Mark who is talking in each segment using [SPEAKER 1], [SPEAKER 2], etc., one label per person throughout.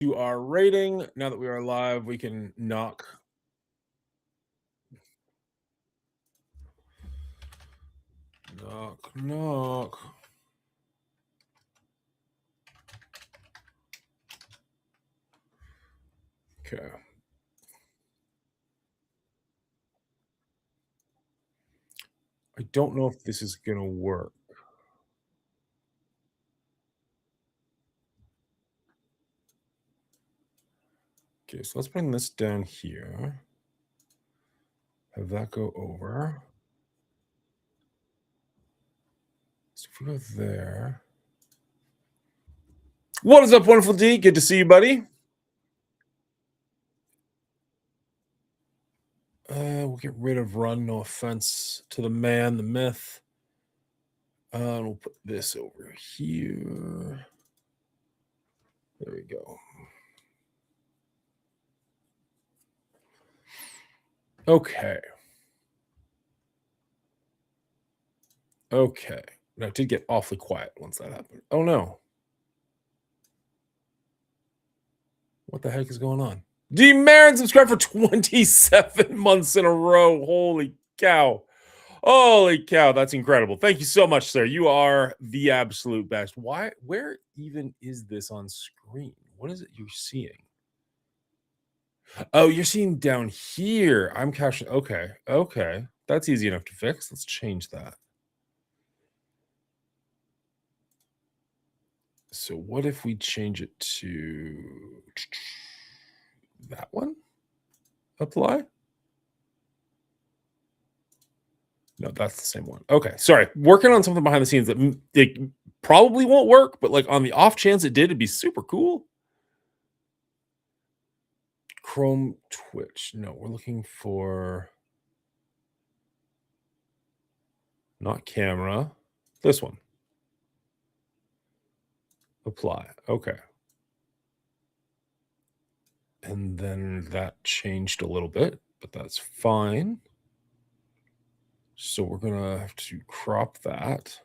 [SPEAKER 1] to our rating. Now that we are live, we can knock. Knock, knock. Okay. I don't know if this is going to work. Okay, so let's bring this down here. Have that go over. So if we go there. What is up, Wonderful D? Good to see you, buddy. We'll get rid of run. No offense to the man, the myth. We'll put this over here. There we go. Okay. Okay. Now, it did get awfully quiet once that happened. Oh, no. What the heck is going on? D. Marin subscribed for 27 months in a row. Holy cow. Holy cow. That's incredible. Thank you so much, sir. You are the absolute best. Why? Where even is this on screen? What is it you're seeing? Oh, you're seeing down here. I'm caching. Okay. Okay. That's easy enough to fix. Let's change that. So what if we change it to that one? Apply? No, that's the same one. Okay, sorry. Working on something behind the scenes that it probably won't work, but like on the off chance it did, it'd be super cool. Chrome Twitch. No, we're looking for not camera. This one. Apply. Okay. And then that changed a little bit, but that's fine. So we're going to have to crop that.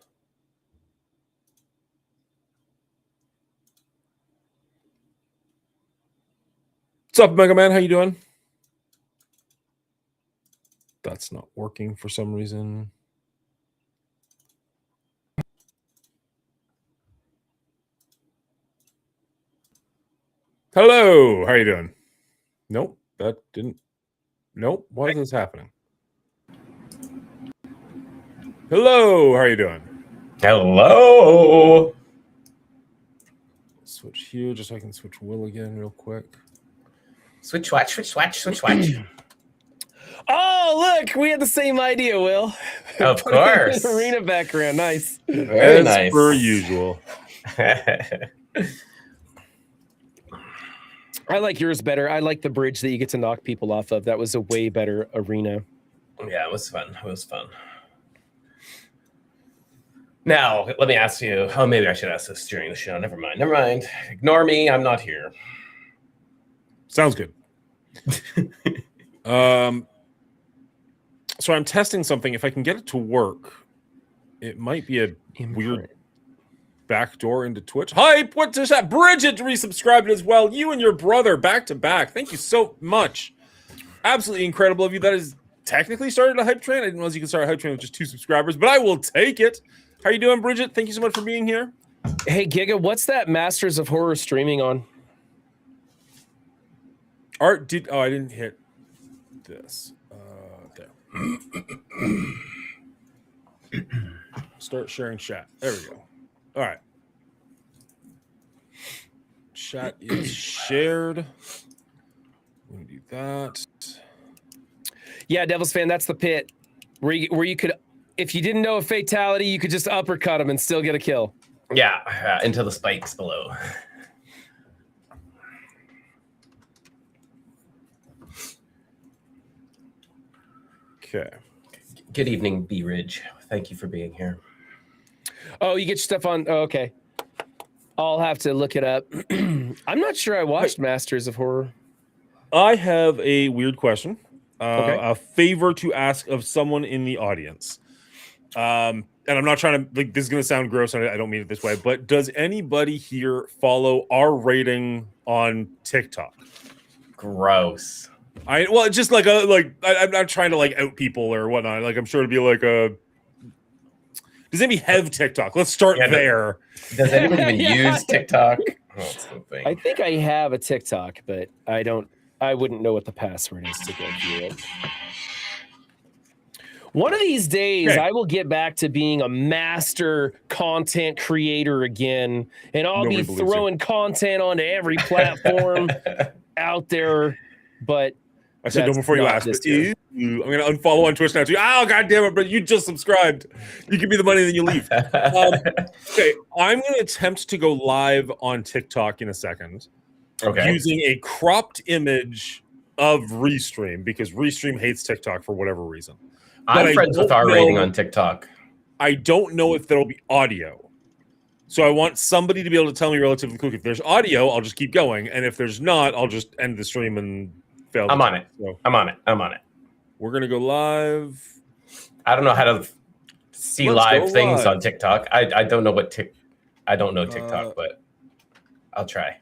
[SPEAKER 1] What's up, Mega Man? How you doing? That's not working for some reason. Hello. How are you doing? Nope, that didn't. Nope. Why is this happening? Hello. How are you doing?
[SPEAKER 2] Hello.
[SPEAKER 1] Switch here just so I can switch Will again real quick.
[SPEAKER 2] Switch, watch, switch, watch, switch, watch.
[SPEAKER 3] Oh, look, we had the same idea, Will.
[SPEAKER 2] Of course.
[SPEAKER 3] Arena background, nice.
[SPEAKER 2] Very nice.
[SPEAKER 1] Per usual.
[SPEAKER 3] I like yours better. I like the bridge that you get to knock people off of. That was a way better arena.
[SPEAKER 2] Yeah, it was fun. It was fun. Now, let me ask you. Oh, maybe I should ask this during the show. Never mind. Never mind. Ignore me. I'm not here.
[SPEAKER 1] Sounds good. So I'm testing something. If I can get it to work, it might be a weird backdoor into Twitch. Hype! What is that? Bridget resubscribed as well. You and your brother back to back. Thank you so much. Absolutely incredible of you. That is technically started a hype train. I didn't realize you could start a hype train with just 2 subscribers, but I will take it. How are you doing, Bridget? Thank you so much for being here.
[SPEAKER 3] Hey, Giga, what's that Masters of Horror streaming on?
[SPEAKER 1] Art did. Oh, I didn't hit this. There. Start sharing chat. There we go. All right. Chat is shared. We're gonna do that.
[SPEAKER 3] Yeah, Devil's Fan, that's the pit where you could, if you didn't know a fatality, you could just uppercut him and still get a kill.
[SPEAKER 2] Yeah, into the spikes below.
[SPEAKER 1] Okay.
[SPEAKER 2] Good evening, B Ridge. Thank you for being here.
[SPEAKER 3] Oh, you get your stuff on. Oh, okay. I'll have to look it up. I'm not sure I watched Masters of Horror.
[SPEAKER 1] I have a weird question.
[SPEAKER 3] Okay.
[SPEAKER 1] A favor to ask of someone in the audience. And I'm not trying to like this is going to sound gross, and I don't mean it this way, but does anybody here follow our rating on TikTok?
[SPEAKER 2] Gross.
[SPEAKER 1] Well, just like I'm not trying to like out people or whatnot. Like I'm sure it'd be like a. Does anybody have TikTok? Let's start there.
[SPEAKER 2] Does anybody even use TikTok? Oh, that's the thing.
[SPEAKER 3] I think I have a TikTok, but I wouldn't know what the password is to go through it. One of these days, I will get back to being a master content creator again, and I'll be throwing content onto every platform out there. But
[SPEAKER 1] I said no before you asked. I'm going to unfollow on Twitch now too. Oh, God damn it, but you just subscribed. You give me the money, then you leave. Okay, I'm going to attempt to go live on TikTok in a second.
[SPEAKER 2] Okay.
[SPEAKER 1] Using a cropped image of Restream, because Restream hates TikTok for whatever reason.
[SPEAKER 2] I'm friends with our rating on TikTok.
[SPEAKER 1] I don't know if there'll be audio. So I want somebody to be able to tell me relatively quick. If there's audio, I'll just keep going. And if there's not, I'll just end the stream and fail.
[SPEAKER 2] I'm on it. I'm on it.
[SPEAKER 1] We're going to go live.
[SPEAKER 2] I don't know how to see live things on TikTok. I don't know I don't know TikTok, but I'll try.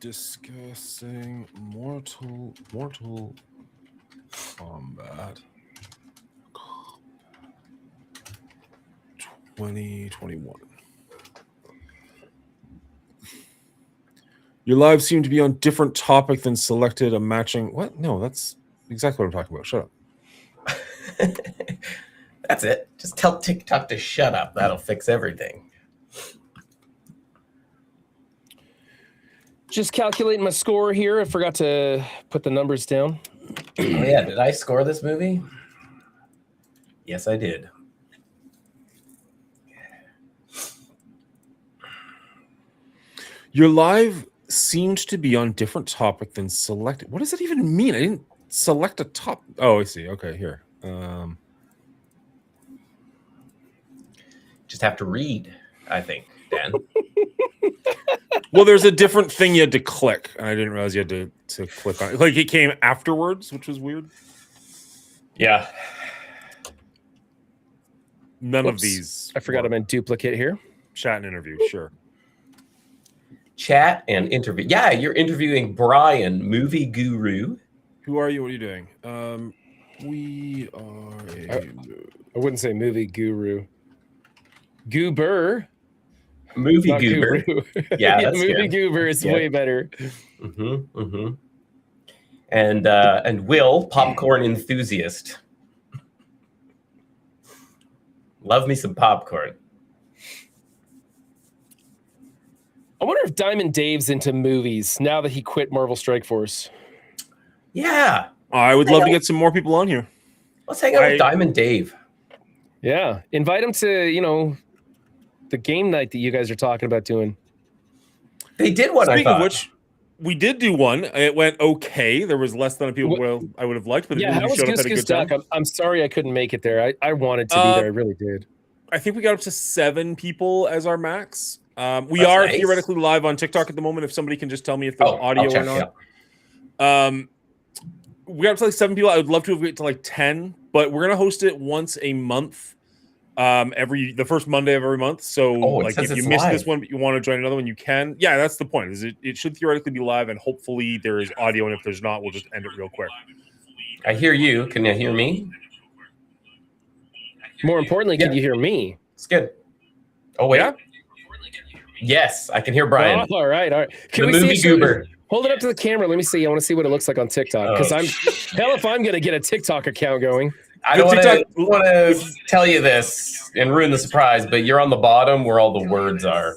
[SPEAKER 1] Discussing Mortal Kombat 2021. Your lives seem to be on different topic than selected a matching. What? No, that's exactly what I'm talking about. Shut up.
[SPEAKER 2] That's it. Just tell TikTok to shut up. That'll fix everything.
[SPEAKER 3] Just calculating my score here. I forgot to put the numbers down.
[SPEAKER 2] Oh, yeah. Did I score this movie? Yes, I did.
[SPEAKER 1] Your live seems to be on different topic than selected. What does that even mean? I didn't select a top. Oh, I see. Okay, here.
[SPEAKER 2] Just have to read, I think, Dan.
[SPEAKER 1] Well, there's a different thing you had to click, and I didn't realize you had to click on it. Like it came afterwards, which was weird.
[SPEAKER 2] Yeah.
[SPEAKER 1] None of these.
[SPEAKER 3] I forgot I'm in duplicate here.
[SPEAKER 1] Chat and interview, sure.
[SPEAKER 2] Chat and interview. Yeah, you're interviewing Brian, movie guru.
[SPEAKER 1] Who are you? What are you doing? We are
[SPEAKER 3] I wouldn't say movie guru. Goober.
[SPEAKER 2] Movie goober. Yeah, that's
[SPEAKER 3] movie
[SPEAKER 2] good.
[SPEAKER 3] goober is way better.
[SPEAKER 2] And Will, popcorn enthusiast. Love me some popcorn.
[SPEAKER 3] I wonder if Diamond Dave's into movies now that he quit Marvel Strike Force.
[SPEAKER 2] Yeah.
[SPEAKER 1] I would love to get some more people on here.
[SPEAKER 2] Let's hang out with Diamond Dave.
[SPEAKER 3] Yeah. Invite him to, the game night that you guys are talking about doing.
[SPEAKER 2] They did one,
[SPEAKER 1] Speaking
[SPEAKER 2] I thought.
[SPEAKER 1] of which, we did do one. It went okay. There was less than people I would have liked, but
[SPEAKER 3] yeah, how was Goose Goose Duck? I'm sorry I couldn't make it there. I wanted to be there. I really did.
[SPEAKER 1] I think we got up to 7 people as our max. We are theoretically live on TikTok at the moment. If somebody can just tell me if there's audio or not. Yeah. We got up to like 7 people. I would love to have get to like 10, but we're gonna host it once a month. The first Monday of every month. So if you missed this one but you want to join another one, you can. Yeah, that's the point. It should theoretically be live, and hopefully there is audio, and if there's not, we'll just end it real quick.
[SPEAKER 2] I hear you. Can you hear me?
[SPEAKER 3] More importantly, can you hear me?
[SPEAKER 2] It's good. Oh wait.
[SPEAKER 1] Yeah?
[SPEAKER 2] Yes, I can hear Brian.
[SPEAKER 3] Oh, all right.
[SPEAKER 2] Can we movie goober.
[SPEAKER 3] Hold it up to the camera. Let me see. I want to see what it looks like on TikTok. Because if I'm going to get a TikTok account going.
[SPEAKER 2] I don't want to tell you this and ruin the surprise, but you're on the bottom where all the words are.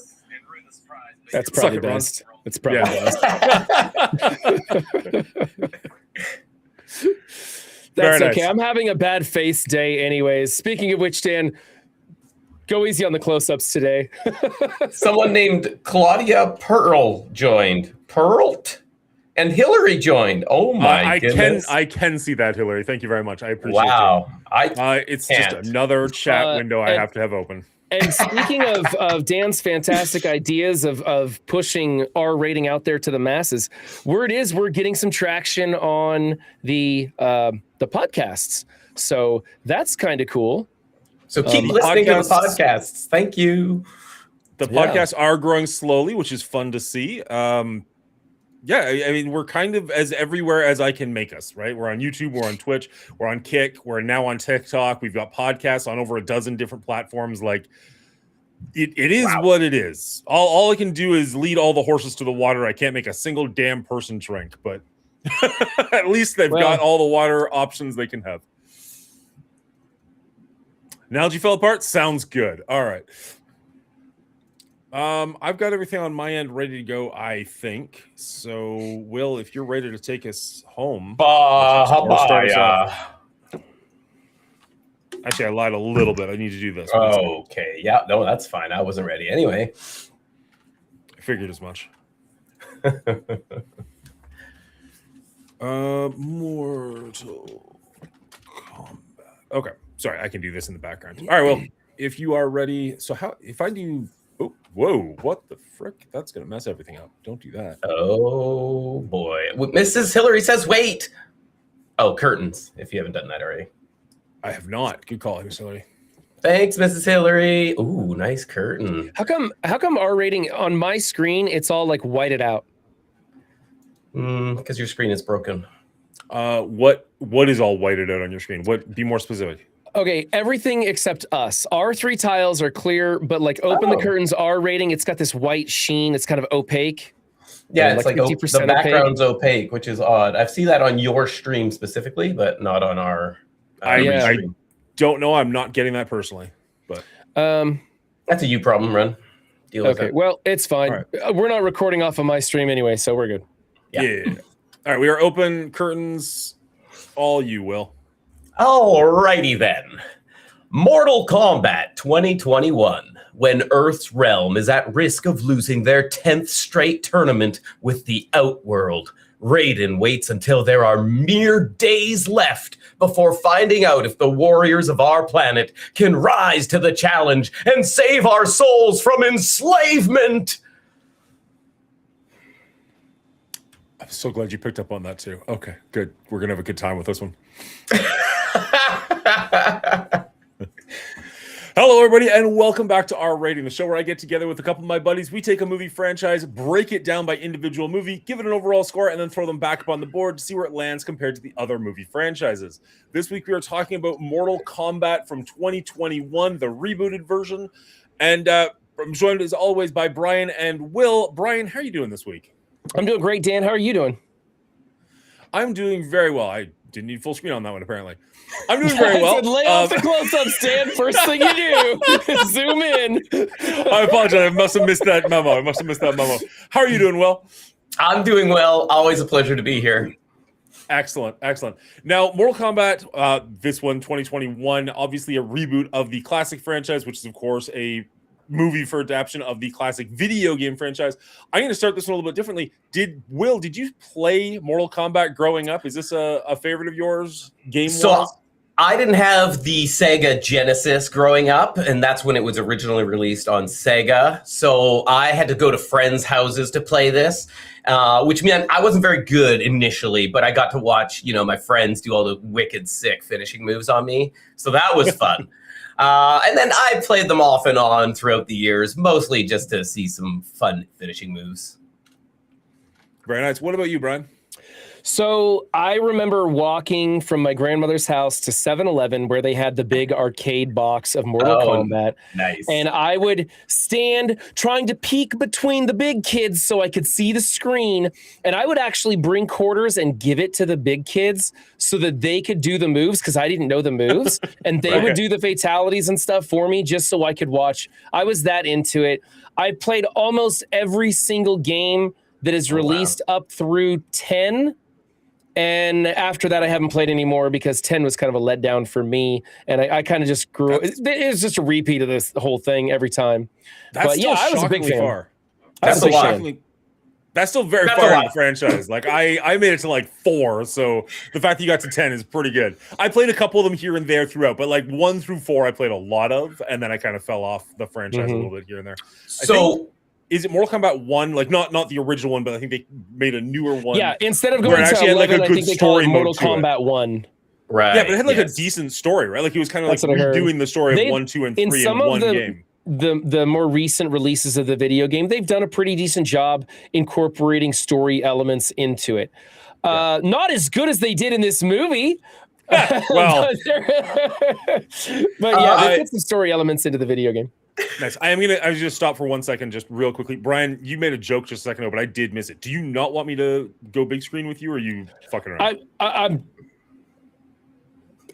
[SPEAKER 3] That's probably best. It's probably best. That's okay. Nice. I'm having a bad face day anyways. Speaking of which, Dan, go easy on the close-ups today.
[SPEAKER 2] Someone named Claudia Pearl joined. Pearlt? And Hillary joined. Oh my goodness!
[SPEAKER 1] I can see that, Hillary. Thank you very much. I appreciate it.
[SPEAKER 2] Wow,
[SPEAKER 1] it's just another chat window I have to have open.
[SPEAKER 3] And speaking of Dan's fantastic ideas of pushing our rating out there to the masses, word is we're getting some traction on the podcasts. So that's kind of cool.
[SPEAKER 2] So keep listening to the podcasts. Thank you.
[SPEAKER 1] The podcasts are growing slowly, which is fun to see. I mean, we're kind of as everywhere as I can make us, right? We're on YouTube, we're on Twitch, we're on Kick, we're now on TikTok. We've got podcasts on over a dozen different platforms. Like, it is what it is. All I can do is lead all the horses to the water. I can't make a single damn person drink, but at least they've got all the water options they can have. Analogy fell apart? Sounds good. All right. I've got everything on my end ready to go, I think. So, Will, if you're ready to take us home. Start us off. Actually, I lied a little bit. I need to do this.
[SPEAKER 2] Okay. Yeah. No, that's fine. I wasn't ready anyway.
[SPEAKER 1] I figured as much. Mortal Kombat. Okay. Sorry, I can do this in the background. All right, well, if you are ready. So if I do... Oh, whoa, what the frick? That's going to mess everything up. Don't do that.
[SPEAKER 2] Oh, boy. Mrs. Hillary says wait. Oh, curtains, if you haven't done that already.
[SPEAKER 1] I have not. Good call, Miss Hillary.
[SPEAKER 2] Thanks, Mrs. Hillary. Ooh, nice curtain.
[SPEAKER 3] How come R rating on my screen, it's all like whited out?
[SPEAKER 2] Because your screen is broken.
[SPEAKER 1] What is all whited out on your screen? Be more specific.
[SPEAKER 3] Okay, everything except us. Our 3 tiles are clear, but like open the curtains R rating, it's got this white sheen. It's kind of opaque.
[SPEAKER 2] Yeah, it's like the background's opaque, which is odd. I've seen that on your stream specifically, but not on our.
[SPEAKER 1] I don't know. I'm not getting that personally, but
[SPEAKER 2] that's a you problem, Ren. Deal with it.
[SPEAKER 3] Well, it's fine. Right. We're not recording off of my stream anyway, so we're good.
[SPEAKER 1] Yeah. All right, we are open. Curtains. All you, Will.
[SPEAKER 2] Alrighty then. Mortal Kombat 2021. When Earth's realm is at risk of losing their 10th straight tournament with the Outworld, Raiden waits until there are mere days left before finding out if the warriors of our planet can rise to the challenge and save our souls from enslavement.
[SPEAKER 1] I'm so glad you picked up on that too. Okay, good. We're going to have a good time with this one. Hello, everybody, and welcome back to R Rating, the show where I get together with a couple of my buddies. We take a movie franchise, break it down by individual movie, give it an overall score, and then throw them back up on the board to see where it lands compared to the other movie franchises. This week, we are talking about Mortal Kombat from 2021, the rebooted version. And I'm joined, as always, by Brian and Will. Brian, how are you doing this week?
[SPEAKER 3] I'm doing great, Dan. How are you doing?
[SPEAKER 1] I'm doing very well. I didn't need full screen on that one, apparently. I'm doing very well.
[SPEAKER 3] Lay off the close-up, Stan. First thing you do, zoom in.
[SPEAKER 1] I apologize. I must have missed that memo. How are you doing, Will?
[SPEAKER 2] I'm doing well. Always a pleasure to be here.
[SPEAKER 1] Excellent. Now, Mortal Kombat, this one, 2021, obviously a reboot of the classic franchise, which is, of course, a movie for adaptation of the classic video game franchise. I'm going to start this one a little bit differently. Did you play Mortal Kombat growing up? Is this a favorite of yours game-wise?
[SPEAKER 2] So I didn't have the Sega Genesis growing up, and that's when it was originally released on Sega. So I had to go to friends' houses to play this, which meant I wasn't very good initially, but I got to watch, my friends do all the wicked sick finishing moves on me. So that was fun. And then I played them off and on throughout the years, mostly just to see some fun finishing moves.
[SPEAKER 1] Very nice. What about you, Brian?
[SPEAKER 3] So I remember walking from my grandmother's house to 7-Eleven where they had the big arcade box of Mortal Kombat.
[SPEAKER 2] Nice.
[SPEAKER 3] And I would stand trying to peek between the big kids so I could see the screen. And I would actually bring quarters and give it to the big kids so that they could do the moves because I didn't know the moves. And they would do the fatalities and stuff for me just so I could watch. I was that into it. I played almost every single game that is released up through 10. And after that, I haven't played anymore because 10 was kind of a letdown for me. And I kind of just grew. It was just a repeat of this whole thing every time.
[SPEAKER 1] But yeah, I was a big fan.
[SPEAKER 2] Far. That's
[SPEAKER 1] still very far in the franchise. Like I made it to like 4. So the fact that you got to 10 is pretty good. I played a couple of them here and there throughout, but like 1 through 4, I played a lot of. And then I kind of fell off the franchise a little bit here and there. Is it Mortal Kombat 1? Like not the original one, but I think they made a newer one.
[SPEAKER 3] Yeah, instead of going to 11, I think they call it Mortal Kombat 1.
[SPEAKER 2] Right.
[SPEAKER 1] Yeah, but it had like a decent story, right? Like he was kind of like redoing the story of 1, 2, and 3 in one game.
[SPEAKER 3] The more recent releases of the video game, they've done a pretty decent job incorporating story elements into it. Not as good as they did in this movie.
[SPEAKER 1] Well,
[SPEAKER 3] but yeah, they put some story elements into the video game.
[SPEAKER 1] Nice. I was just stop for 1 second, just real quickly. Brian, you made a joke just a second ago, but I did miss it. Do you not want me to go big screen with you, or are you fucking around?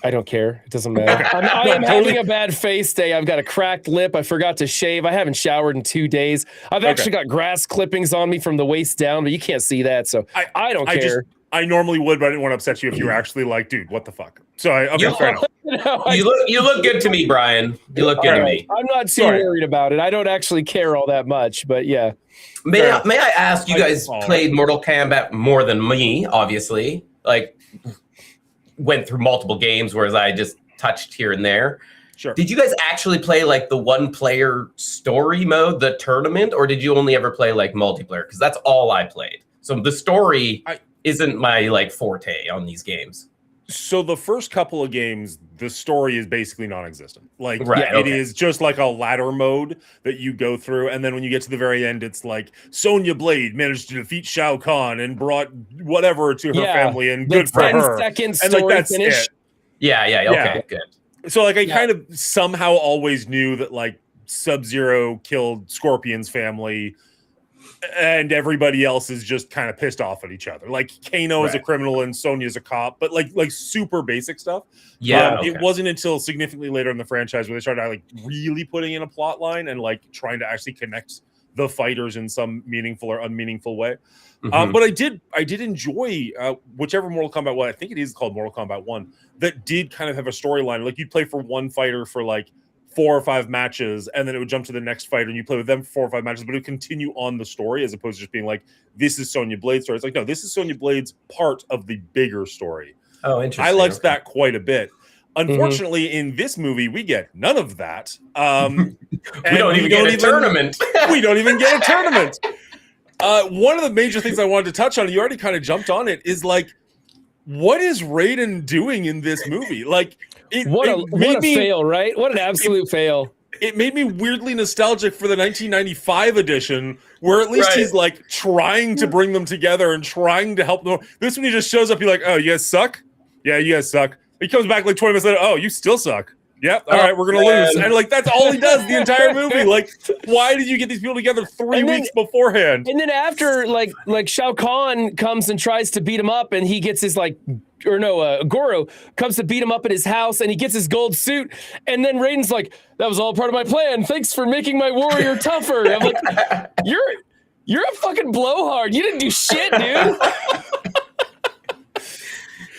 [SPEAKER 3] I don't care. It doesn't matter. I am having a bad face day. I've got a cracked lip. I forgot to shave. I haven't showered in 2 days. I've actually got grass clippings on me from the waist down, but you can't see that, so I don't care.
[SPEAKER 1] I normally would, but I didn't want to upset you if you were actually like, dude, what the fuck? So fair enough.
[SPEAKER 2] You look good to me, Brian. You look good to me.
[SPEAKER 3] I'm not too worried about it. I don't actually care all that much, but yeah.
[SPEAKER 2] May I ask, you guys played Mortal Kombat more than me, obviously. Like, went through multiple games, whereas I just touched here and there.
[SPEAKER 1] Sure.
[SPEAKER 2] Did you guys actually play like the one-player story mode, the tournament, or did you only ever play like multiplayer? Because that's all I played. So the story isn't my like forte on these games.
[SPEAKER 1] So the first couple of games, the story is basically non-existent. Like
[SPEAKER 2] it
[SPEAKER 1] is just like a ladder mode that you go through, and then when you get to the very end, it's like Sonya Blade managed to defeat Shao Kahn and brought whatever to her family, and good for her.
[SPEAKER 3] 10-second
[SPEAKER 1] and
[SPEAKER 3] story
[SPEAKER 1] like that's
[SPEAKER 3] finish.
[SPEAKER 1] it.
[SPEAKER 2] Okay, good.
[SPEAKER 1] So like I kind of somehow always knew that like Sub-Zero killed Scorpion's family, and everybody else is just kind of pissed off at each other. Like Kano is a criminal and Sonya's a cop, but like super basic stuff. It wasn't until significantly later in the franchise where they started like really putting in a plot line and like trying to actually connect the fighters in some meaningful or unmeaningful way. But I did enjoy whichever Mortal Kombat 1, I think it is called Mortal Kombat 1, that did kind of have a storyline. Like you'd play for one fighter for like 4 or 5 matches, and then it would jump to the next fighter and you play with them for 4 or 5 matches, but it would continue on the story as opposed to just being like, this is Sonya Blade's story. It's like, no, this is Sonya Blade's part of the bigger story.
[SPEAKER 2] Oh, interesting.
[SPEAKER 1] I liked that quite a bit. Unfortunately, in this movie, we get none of that.
[SPEAKER 2] We don't even get a tournament.
[SPEAKER 1] We don't even get a tournament. One of the major things I wanted to touch on, you already kind of jumped on it, is like, what is Raiden doing in this movie? Like,
[SPEAKER 3] what a fail, right? What an absolute fail.
[SPEAKER 1] It made me weirdly nostalgic for the 1995 edition, where at least he's like trying to bring them together and trying to help them. This one, he just shows up, he's like, oh, you guys suck? Yeah, you guys suck. He comes back like 20 minutes later, oh, you still suck. Yep. All right, we're gonna lose. And like that's all he does the entire movie. Like, why did you get these people together 3 weeks beforehand?
[SPEAKER 3] And then after, like Shao Kahn comes and tries to beat him up, and he gets his Goro comes to beat him up at his house, and he gets his gold suit, and then Raiden's like, "That was all part of my plan. Thanks for making my warrior tougher." I'm like, "You're a fucking blowhard. You didn't do shit, dude."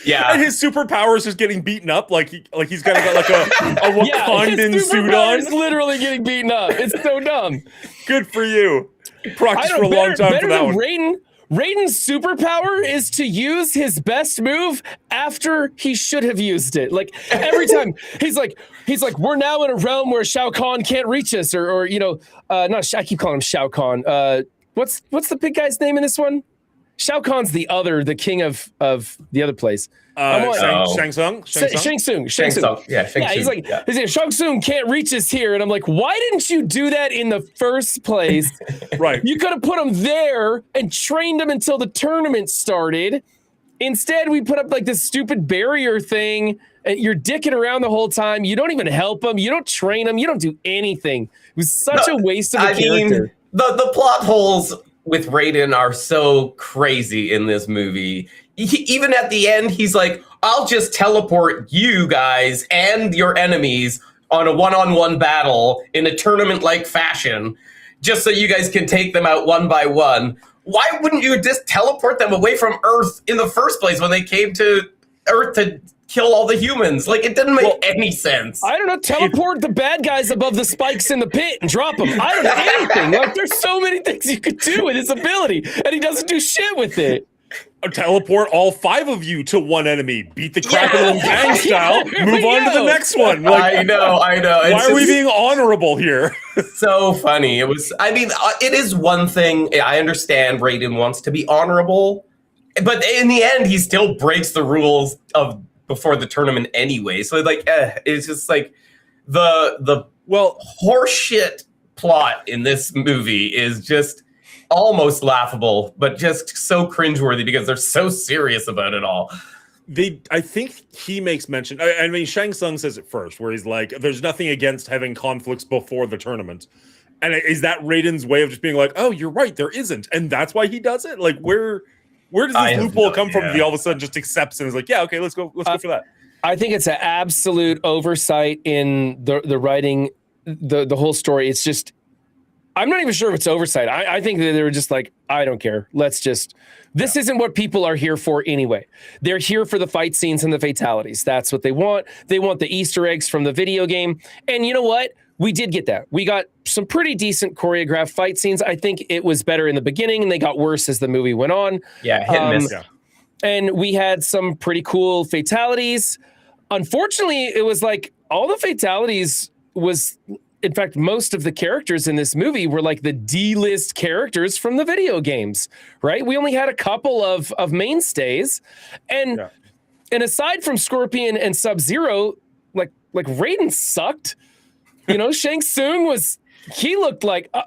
[SPEAKER 2] Yeah,
[SPEAKER 1] and his superpowers is getting beaten up, like he's got like a Wakandan suit on.
[SPEAKER 3] He's literally getting beaten up. It's so dumb.
[SPEAKER 1] Good for you. Practice for a long time for that one.
[SPEAKER 3] Raiden's superpower is to use his best move after he should have used it. Like every time he's like, we're now in a realm where Shao Kahn can't reach us, or I keep calling him Shao Kahn. What's the big guy's name in this one? Shao Kahn's the king of the other place.
[SPEAKER 1] Shang Tsung?
[SPEAKER 3] Shang Tsung.
[SPEAKER 2] Yeah,
[SPEAKER 3] he's like, Shang Tsung can't reach us here. And I'm like, why didn't you do that in the first place?
[SPEAKER 1] Right.
[SPEAKER 3] You could have put him there and trained him until the tournament started. Instead, we put up like this stupid barrier thing. And you're dicking around the whole time. You don't even help him. You don't train him. You don't do anything. It was such a waste of a character.
[SPEAKER 2] The plot holes with Raiden are so crazy in this movie. Even at the end, he's like, I'll just teleport you guys and your enemies on a one-on-one battle in a tournament-like fashion, just so you guys can take them out one by one. Why wouldn't you just teleport them away from Earth in the first place when they came to Earth to kill all the humans? Like, it didn't make any sense.
[SPEAKER 3] I don't know. Teleport the bad guys above the spikes in the pit and drop them. I don't know anything. Like, there's so many things you could do with his ability, and he doesn't do shit with it.
[SPEAKER 1] Teleport all 5 of you to one enemy. Beat the crap out of them gang style. Move on to the next one. Like,
[SPEAKER 2] I know.
[SPEAKER 1] Why are we being honorable here?
[SPEAKER 2] So funny. It is one thing. I understand Raiden wants to be honorable, but in the end, he still breaks the rules of before the tournament anyway. So like, it's just like the horseshit plot in this movie is just almost laughable, but just so cringeworthy because they're so serious about it all.
[SPEAKER 1] I think he makes mention. I mean, Shang Tsung says it first, where he's like, "There's nothing against having conflicts before the tournament," and is that Raiden's way of just being like, "Oh, you're right, there isn't," and that's why he does it? Like, where does this loophole come from? That he all of a sudden just accepts and is like, "Yeah, okay, let's go for that."
[SPEAKER 3] I think it's an absolute oversight in the writing, the whole story. It's just, I'm not even sure if it's oversight. I think that they were just like, I don't care. This isn't what people are here for anyway. They're here for the fight scenes and the fatalities. That's what they want. They want the Easter eggs from the video game. And you know what? We did get that. We got some pretty decent choreographed fight scenes. I think it was better in the beginning and they got worse as the movie went on.
[SPEAKER 2] Yeah, hit and miss.
[SPEAKER 3] And we had some pretty cool fatalities. Unfortunately, it was like all the fatalities was... In fact, most of the characters in this movie were like the D-list characters from the video games, right? We only had a couple of mainstays. And aside from Scorpion and Sub-Zero, like Raiden sucked. You know, Shang Tsung he looked like, I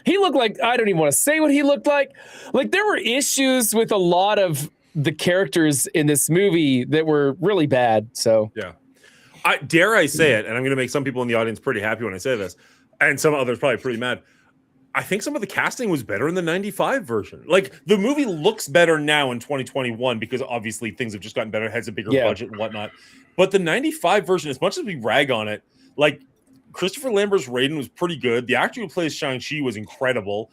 [SPEAKER 3] don't even want to say what he looked like. Like, there were issues with a lot of the characters in this movie that were really bad, so.
[SPEAKER 1] Yeah. Dare I say it, and I'm going to make some people in the audience pretty happy when I say this, and some others probably pretty mad. I think some of the casting was better in the 95 version. Like, the movie looks better now in 2021 because obviously things have just gotten better, it has a bigger budget and whatnot. But the 95 version, as much as we rag on it, like, Christopher Lambert's Raiden was pretty good. The actor who plays Shang-Chi was incredible.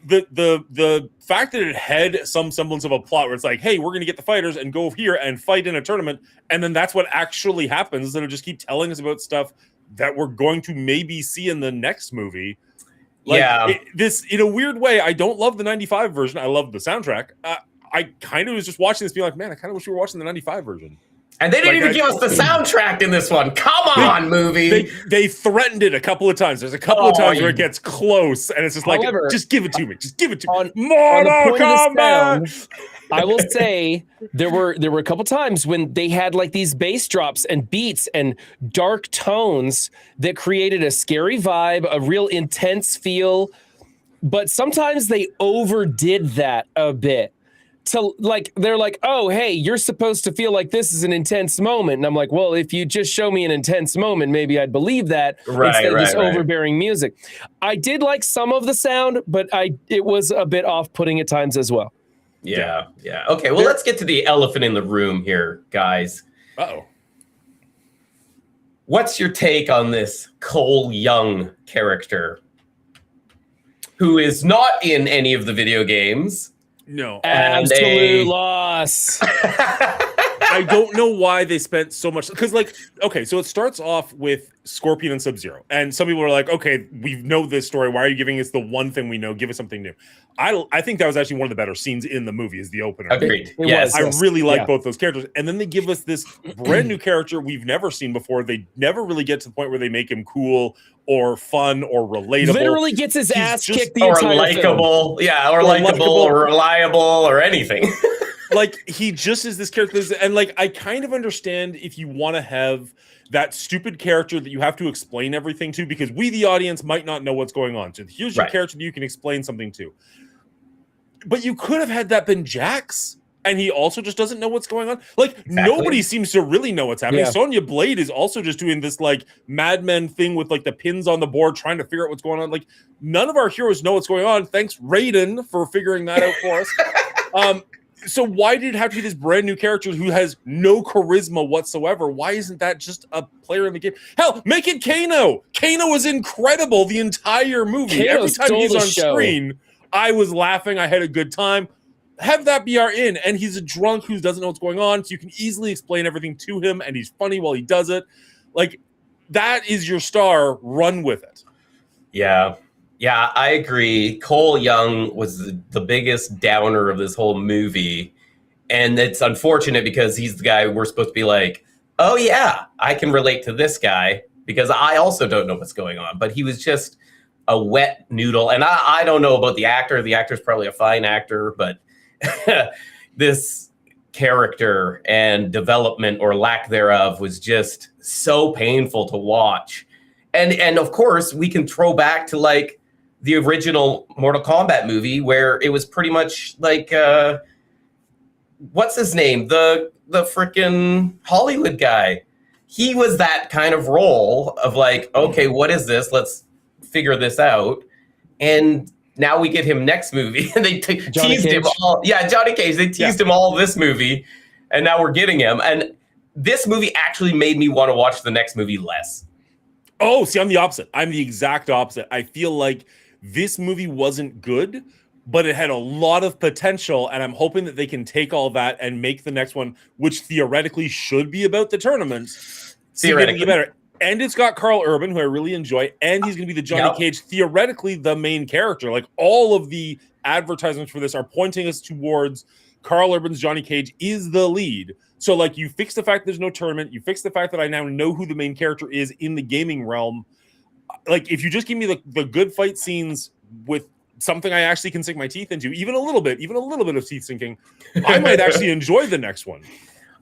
[SPEAKER 1] The fact that it had some semblance of a plot where it's like, hey, we're going to get the fighters and go here and fight in a tournament, and then that's what actually happens, instead of just keep telling us about stuff that we're going to maybe see in the next movie. Like, this, in a weird way, I don't love the 95 version. I love the soundtrack. I kind of was just watching this being like, man, I kind of wish we were watching the 95 version.
[SPEAKER 2] And they didn't even give us the soundtrack in this one. Come on, movie.
[SPEAKER 1] They threatened it a couple of times. There's a couple of times where it gets close, and it's just like, just give it to me. Just give it to me. Mortal Kombat!
[SPEAKER 3] I will say there were a couple times when they had like these bass drops and beats and dark tones that created a scary vibe, a real intense feel. But sometimes they overdid that a bit. To like, they're like, oh, hey, you're supposed to feel like this is an intense moment. And I'm like, well, if you just show me an intense moment, maybe I'd believe that instead of this overbearing music. I did like some of the sound, but it was a bit off-putting at times as well.
[SPEAKER 2] Yeah. Okay, well, let's get to the elephant in the room here, guys.
[SPEAKER 1] Uh-oh.
[SPEAKER 2] What's your take on this Cole Young character who is not in any of the video games?
[SPEAKER 1] No.
[SPEAKER 3] Absolute loss.
[SPEAKER 1] I don't know why they spent so much, because like, okay, so it starts off with Scorpion and Sub-Zero, and some people are like, okay, we know this story, why are you giving us the one thing we know? Give us something new. I think that was actually one of the better scenes in the movie, is the opener.
[SPEAKER 2] Agreed.
[SPEAKER 1] Yes. I really like both those characters, and then they give us this brand new character we've never seen before. They never really get to the point where they make him cool or fun or relatable.
[SPEAKER 3] Literally gets his ass kicked the entire
[SPEAKER 2] film. Or likable, or likable or reliable or anything.
[SPEAKER 1] Like, he just is this character, and like, I kind of understand if you want to have that stupid character that you have to explain everything to, because we, the audience, might not know what's going on. So here's your character that you can explain something to. But you could have had that been Jax, and he also just doesn't know what's going on. Like, nobody seems to really know what's happening. Sonya Blade is also just doing this like Mad Men thing with like the pins on the board, trying to figure out what's going on. Like, none of our heroes know what's going on. Thanks, Raiden, for figuring that out for us. So why did it have to be this brand new character who has no charisma whatsoever? Why isn't that just a player in the game? Hell, make it Kano. Kano was incredible the entire movie. Every time he's on screen, I was laughing. I had a good time. Have that be our in. And he's a drunk who doesn't know what's going on, so you can easily explain everything to him, and he's funny while he does it. Like, that is your star. Run with it.
[SPEAKER 2] Yeah, I agree. Cole Young was the biggest downer of this whole movie. And it's unfortunate because he's the guy we're supposed to be like, oh, yeah, I can relate to this guy because I also don't know what's going on. But he was just a wet noodle. And I don't know about the actor. The actor's probably a fine actor. But this character and development or lack thereof was just so painful to watch. And of course, we can throw back to like the original Mortal Kombat movie where it was pretty much like what's his name? The freaking Hollywood guy. He was that kind of role of like, okay, what is this? Let's figure this out. And now we get him next movie. And they teased him all. Yeah, Johnny Cage. They teased him all this movie. And now we're getting him. And this movie actually made me want to watch the next movie less.
[SPEAKER 1] Oh, see, I'm the opposite. I'm the exact opposite. I feel like this movie wasn't good, but it had a lot of potential, and I'm hoping that they can take all that and make the next one, which theoretically should be about the tournament, significantly better. And it's got Carl Urban, who I really enjoy, and he's going to be the Johnny Cage, theoretically the main character. Like, all of the advertisements for this are pointing us towards Carl Urban's Johnny Cage is the lead. So, like, you fix the fact there's no tournament, you fix the fact that I now know who the main character is in the gaming realm. Like, if you just give me the good fight scenes with something I actually can sink my teeth into, even a little bit of teeth sinking, I might actually enjoy the next one.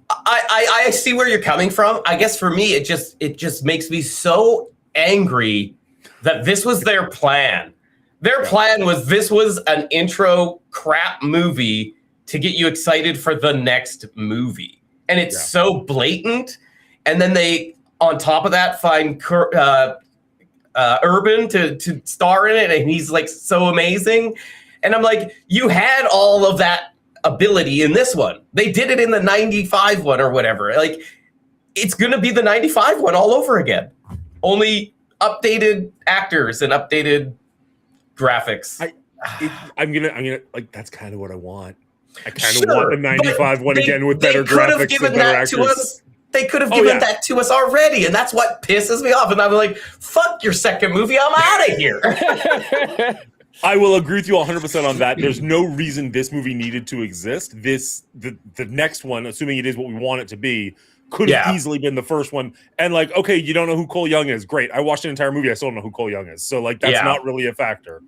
[SPEAKER 2] I see where you're coming from. I guess for me, it just makes me so angry that this was their plan. Their plan was this was an intro crap movie to get you excited for the next movie. And it's so blatant. And then they, on top of that, find Urban to star in it, and he's like so amazing. And I'm like, you had all of that ability in this one. They did it in the 95 one or whatever. Like, it's gonna be the 95 one all over again. Only updated actors and updated graphics.
[SPEAKER 1] I'm gonna like, that's kind of what I want. I kind of want the 95 one again with better graphics and better actors.
[SPEAKER 2] They could have given that to us already, and that's what pisses me off. And I'm like, fuck your second movie, I'm out of here.
[SPEAKER 1] I will agree with you 100% on that. There's no reason this movie needed to exist. The next one, assuming it is what we want it to be, could have easily been the first one. And like, okay, you don't know who Cole Young is. Great. I watched an entire movie. I still don't know who Cole Young is. So like, that's not really a factor.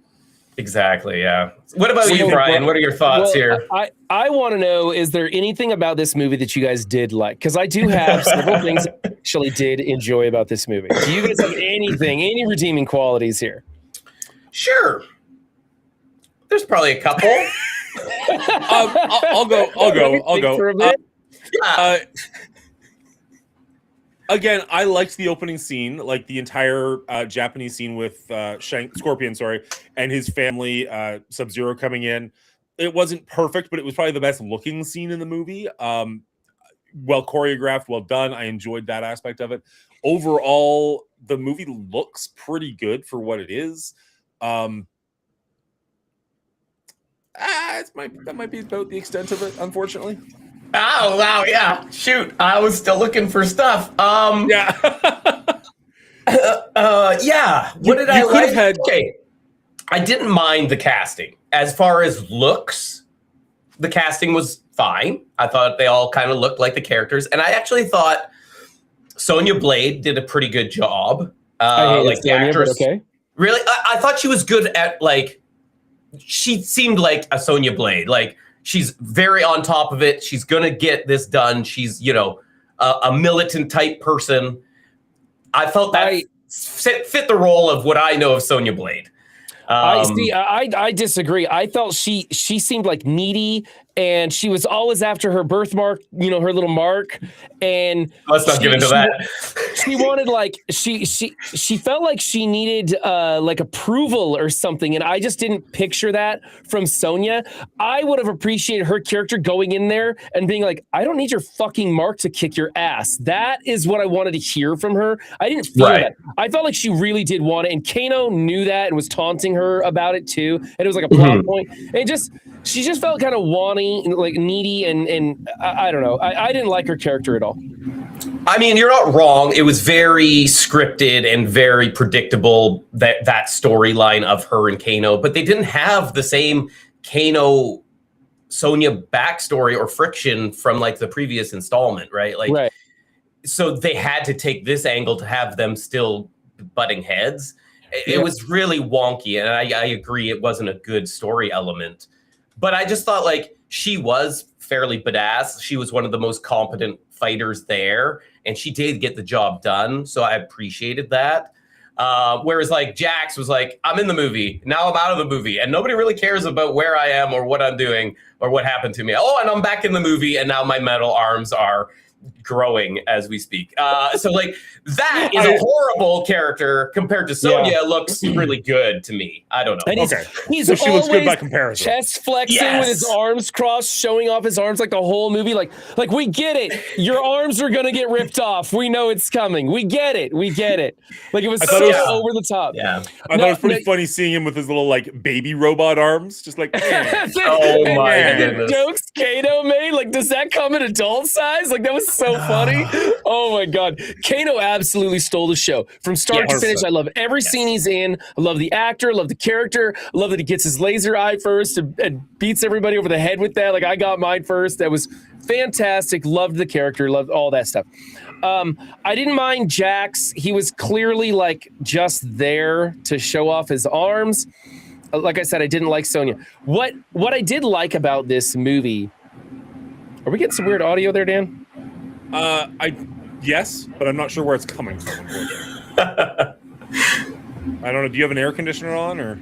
[SPEAKER 2] Exactly. Yeah. What about you, Brian? What are your thoughts here?
[SPEAKER 3] I want to know, is there anything about this movie that you guys did like? Because I do have several things I actually did enjoy about this movie. Do you guys have any redeeming qualities here?
[SPEAKER 2] Sure. There's probably a couple.
[SPEAKER 1] I'll go. Again, I liked the opening scene, like the entire Japanese scene with Scorpion, and his family, Sub-Zero coming in. It wasn't perfect, but it was probably the best looking scene in the movie. Well choreographed, well done. I enjoyed that aspect of it. Overall, the movie looks pretty good for what it is. That might be about the extent of it, unfortunately.
[SPEAKER 2] Oh, wow, yeah. Shoot, I was still looking for stuff.
[SPEAKER 1] Yeah.
[SPEAKER 2] What did I like? Okay. I didn't mind the casting. As far as looks, the casting was fine. I thought they all kind of looked like the characters. And I actually thought Sonya Blade did a pretty good job. Like the actress. Okay. Really? I thought she was good at, like, she seemed like a Sonya Blade. Like, she's very on top of it. She's going to get this done. She's, a militant type person. I felt that fit the role of what I know of Sonya Blade.
[SPEAKER 3] I disagree. I felt she seemed like needy, and she was always after her birthmark, her little mark. And
[SPEAKER 2] let's not get into that.
[SPEAKER 3] She wanted, like, she felt like she needed like approval or something, and I just didn't picture that from Sonya. I would have appreciated her character going in there and being like, I don't need your fucking mark to kick your ass. That is what I wanted to hear from her. I didn't feel that. I felt like she really did want it, and Kano knew that and was taunting her about it too. And it was like a plot point. And she just felt kind of wanting, like needy, and I don't know. I didn't like her character at all.
[SPEAKER 2] I mean, you're not wrong. It was very scripted and very predictable, that storyline of her and Kano, but they didn't have the same Kano Sonya backstory or friction from like the previous installment, right? Like, right. So they had to take this angle to have them still butting heads. It was really wonky, and I agree it wasn't a good story element. But I just thought, like, she was fairly badass. She was one of the most competent fighters there, and she did get the job done. So I appreciated that. Whereas like Jax was like, I'm in the movie. Now I'm out of the movie. And nobody really cares about where I am or what I'm doing or what happened to me. Oh, and I'm back in the movie, and now my metal arms are growing as we speak. So like that is a horrible character compared to Sonya. Looks really good to me. I don't know.
[SPEAKER 3] And he's
[SPEAKER 1] so she looks good by comparison.
[SPEAKER 3] Chest flexing with his arms crossed, showing off his arms like the whole movie. Like we get it. Your arms are gonna get ripped off. We know it's coming. We get it. Like it was so over the top.
[SPEAKER 2] Yeah.
[SPEAKER 1] I thought it was pretty funny seeing him with his little like baby robot arms, just like
[SPEAKER 2] oh my goodness.
[SPEAKER 3] Jokes Kano made, like, does that come in adult size? Like that was so funny. Oh my god. Kano absolutely stole the show from start to finish. I love every scene he's in. I love the actor, I love the character. I love that he gets his laser eye first and beats everybody over the head with that. Like I got mine first. That was fantastic. Loved the character, loved all that stuff. I didn't mind Jax. He was clearly like just there to show off his arms. Like I said, I didn't like Sonya. What I did like about this movie. Are we getting some weird audio there, Dan?
[SPEAKER 1] Yes, but I'm not sure where it's coming from. I don't know. Do you have an air conditioner on, or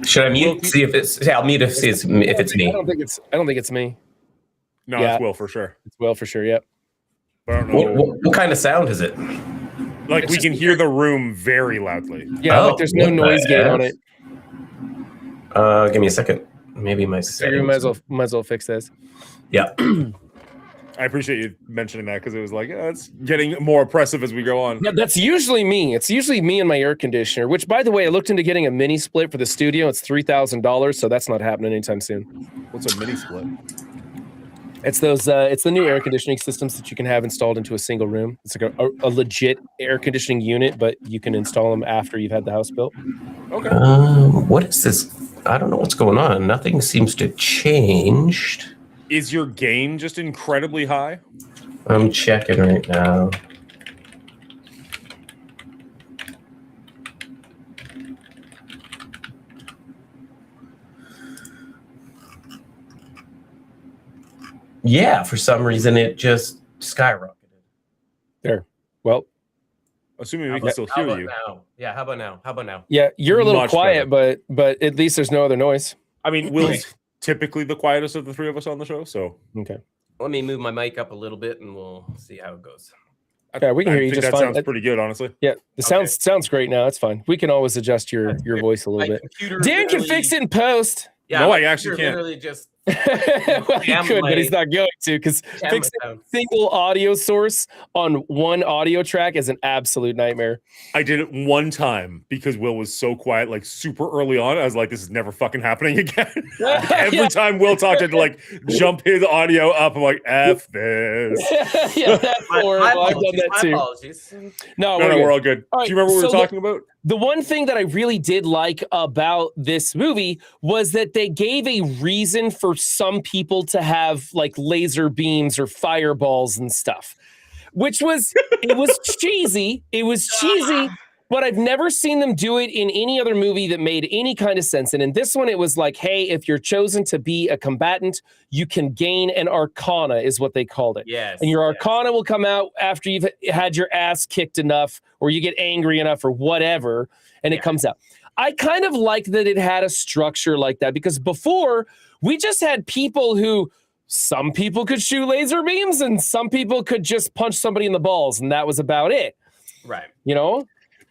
[SPEAKER 2] should I mute? See if it's. Yeah, I'll mute if it's me.
[SPEAKER 3] I don't think it's me.
[SPEAKER 1] No, it's Will for sure.
[SPEAKER 3] It's Will for sure. Yep.
[SPEAKER 1] But I don't know.
[SPEAKER 2] What kind of sound is it?
[SPEAKER 1] Like we can hear the room very loudly.
[SPEAKER 3] Yeah, like there's no noise gate on it.
[SPEAKER 2] Give me a second. Maybe my settings.
[SPEAKER 3] Might as well fix this.
[SPEAKER 2] Yeah.
[SPEAKER 1] I appreciate you mentioning that because it was like, it's getting more oppressive as we go on.
[SPEAKER 3] Yeah, that's usually me. It's usually me and my air conditioner, which, by the way, I looked into getting a mini split for the studio. It's $3,000, so that's not happening anytime soon.
[SPEAKER 1] What's a mini split?
[SPEAKER 3] It's those. It's the new air conditioning systems that you can have installed into a single room. It's like a legit air conditioning unit, but you can install them after you've had the house built.
[SPEAKER 1] Okay.
[SPEAKER 2] What is this? I don't know what's going on. Nothing seems to change.
[SPEAKER 1] Is your gain just incredibly high?
[SPEAKER 2] I'm checking right now. Yeah, for some reason it just skyrocketed.
[SPEAKER 3] There. Well,
[SPEAKER 1] assuming we can still hear you.
[SPEAKER 2] Now? Yeah, how about now?
[SPEAKER 3] Yeah, you're a little quiet, but at least there's no other noise.
[SPEAKER 1] I mean, Will's typically the quietest of the three of us on the show, so
[SPEAKER 3] okay.
[SPEAKER 2] Let me move my mic up a little bit, and we'll see how it goes.
[SPEAKER 3] Yeah, we can hear you just
[SPEAKER 1] that
[SPEAKER 3] fine.
[SPEAKER 1] Sounds pretty good, honestly.
[SPEAKER 3] Yeah, the sounds great now. It's fine. We can always adjust your voice a little bit. Dan can fix it in post.
[SPEAKER 1] Yeah, no, I actually can't.
[SPEAKER 2] Literally just
[SPEAKER 3] well, he could, but he's not going to because fixing a single audio source on one audio track is an absolute nightmare.
[SPEAKER 1] I did it one time because Will was so quiet, like super early on. I was like, this is never fucking happening again. Every time Will talked, I had to like jump his audio up. I'm like, F this.
[SPEAKER 3] Yeah, that's horrible. I've done that too.
[SPEAKER 2] Apologies.
[SPEAKER 3] No,
[SPEAKER 1] we're all good. All right, do you remember what we were talking about?
[SPEAKER 3] The one thing that I really did like about this movie was that they gave a reason for some people to have like laser beams or fireballs and stuff, which was, it was cheesy. It was cheesy, but I've never seen them do it in any other movie that made any kind of sense. And in this one, it was like, hey, if you're chosen to be a combatant, you can gain an arcana is what they called it.
[SPEAKER 2] Yes.
[SPEAKER 3] And your arcana will come out after you've had your ass kicked enough or you get angry enough or whatever, and it comes out. I kind of like that it had a structure like that because before we just had people who some people could shoot laser beams and some people could just punch somebody in the balls and that was about it.
[SPEAKER 2] Right.
[SPEAKER 3] You know?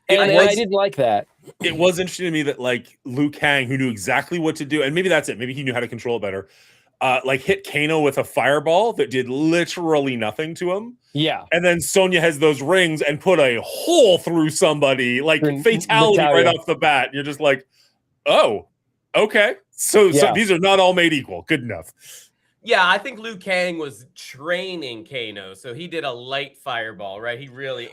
[SPEAKER 3] And I didn't like that.
[SPEAKER 1] It was interesting to me that like Liu Kang, who knew exactly what to do, and maybe that's it. Maybe he knew how to control it better. Like hit Kano with a fireball that did literally nothing to him.
[SPEAKER 3] Yeah.
[SPEAKER 1] And then Sonya has those rings and put a hole through somebody, like fatality right off the bat. You're just like, oh, okay. So these are not all made equal. Good enough.
[SPEAKER 2] Yeah, I think Liu Kang was training Kano, so he did a light fireball, right? He really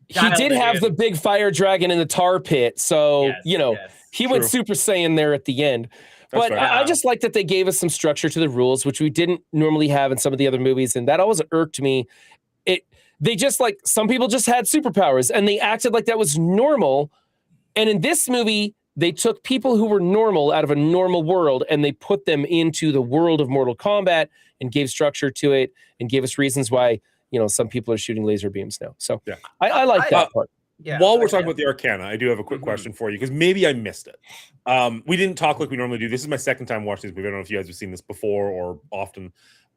[SPEAKER 3] he did have the big fire dragon in the tar pit, so he went Super Saiyan there at the end. But I just like that they gave us some structure to the rules, which we didn't normally have in some of the other movies, and that always irked me. They just like some people just had superpowers, and they acted like that was normal. And in this movie, they took people who were normal out of a normal world and they put them into the world of Mortal Kombat and gave structure to it and gave us reasons why, some people are shooting laser beams now. So
[SPEAKER 1] yeah.
[SPEAKER 3] I like that part.
[SPEAKER 2] Yeah,
[SPEAKER 1] While we're talking about the Arcana, I do have a quick
[SPEAKER 2] Mm-hmm.
[SPEAKER 1] question for you because maybe I missed it. We didn't talk like we normally do. This is my second time watching this movie. I don't know if you guys have seen this before or often.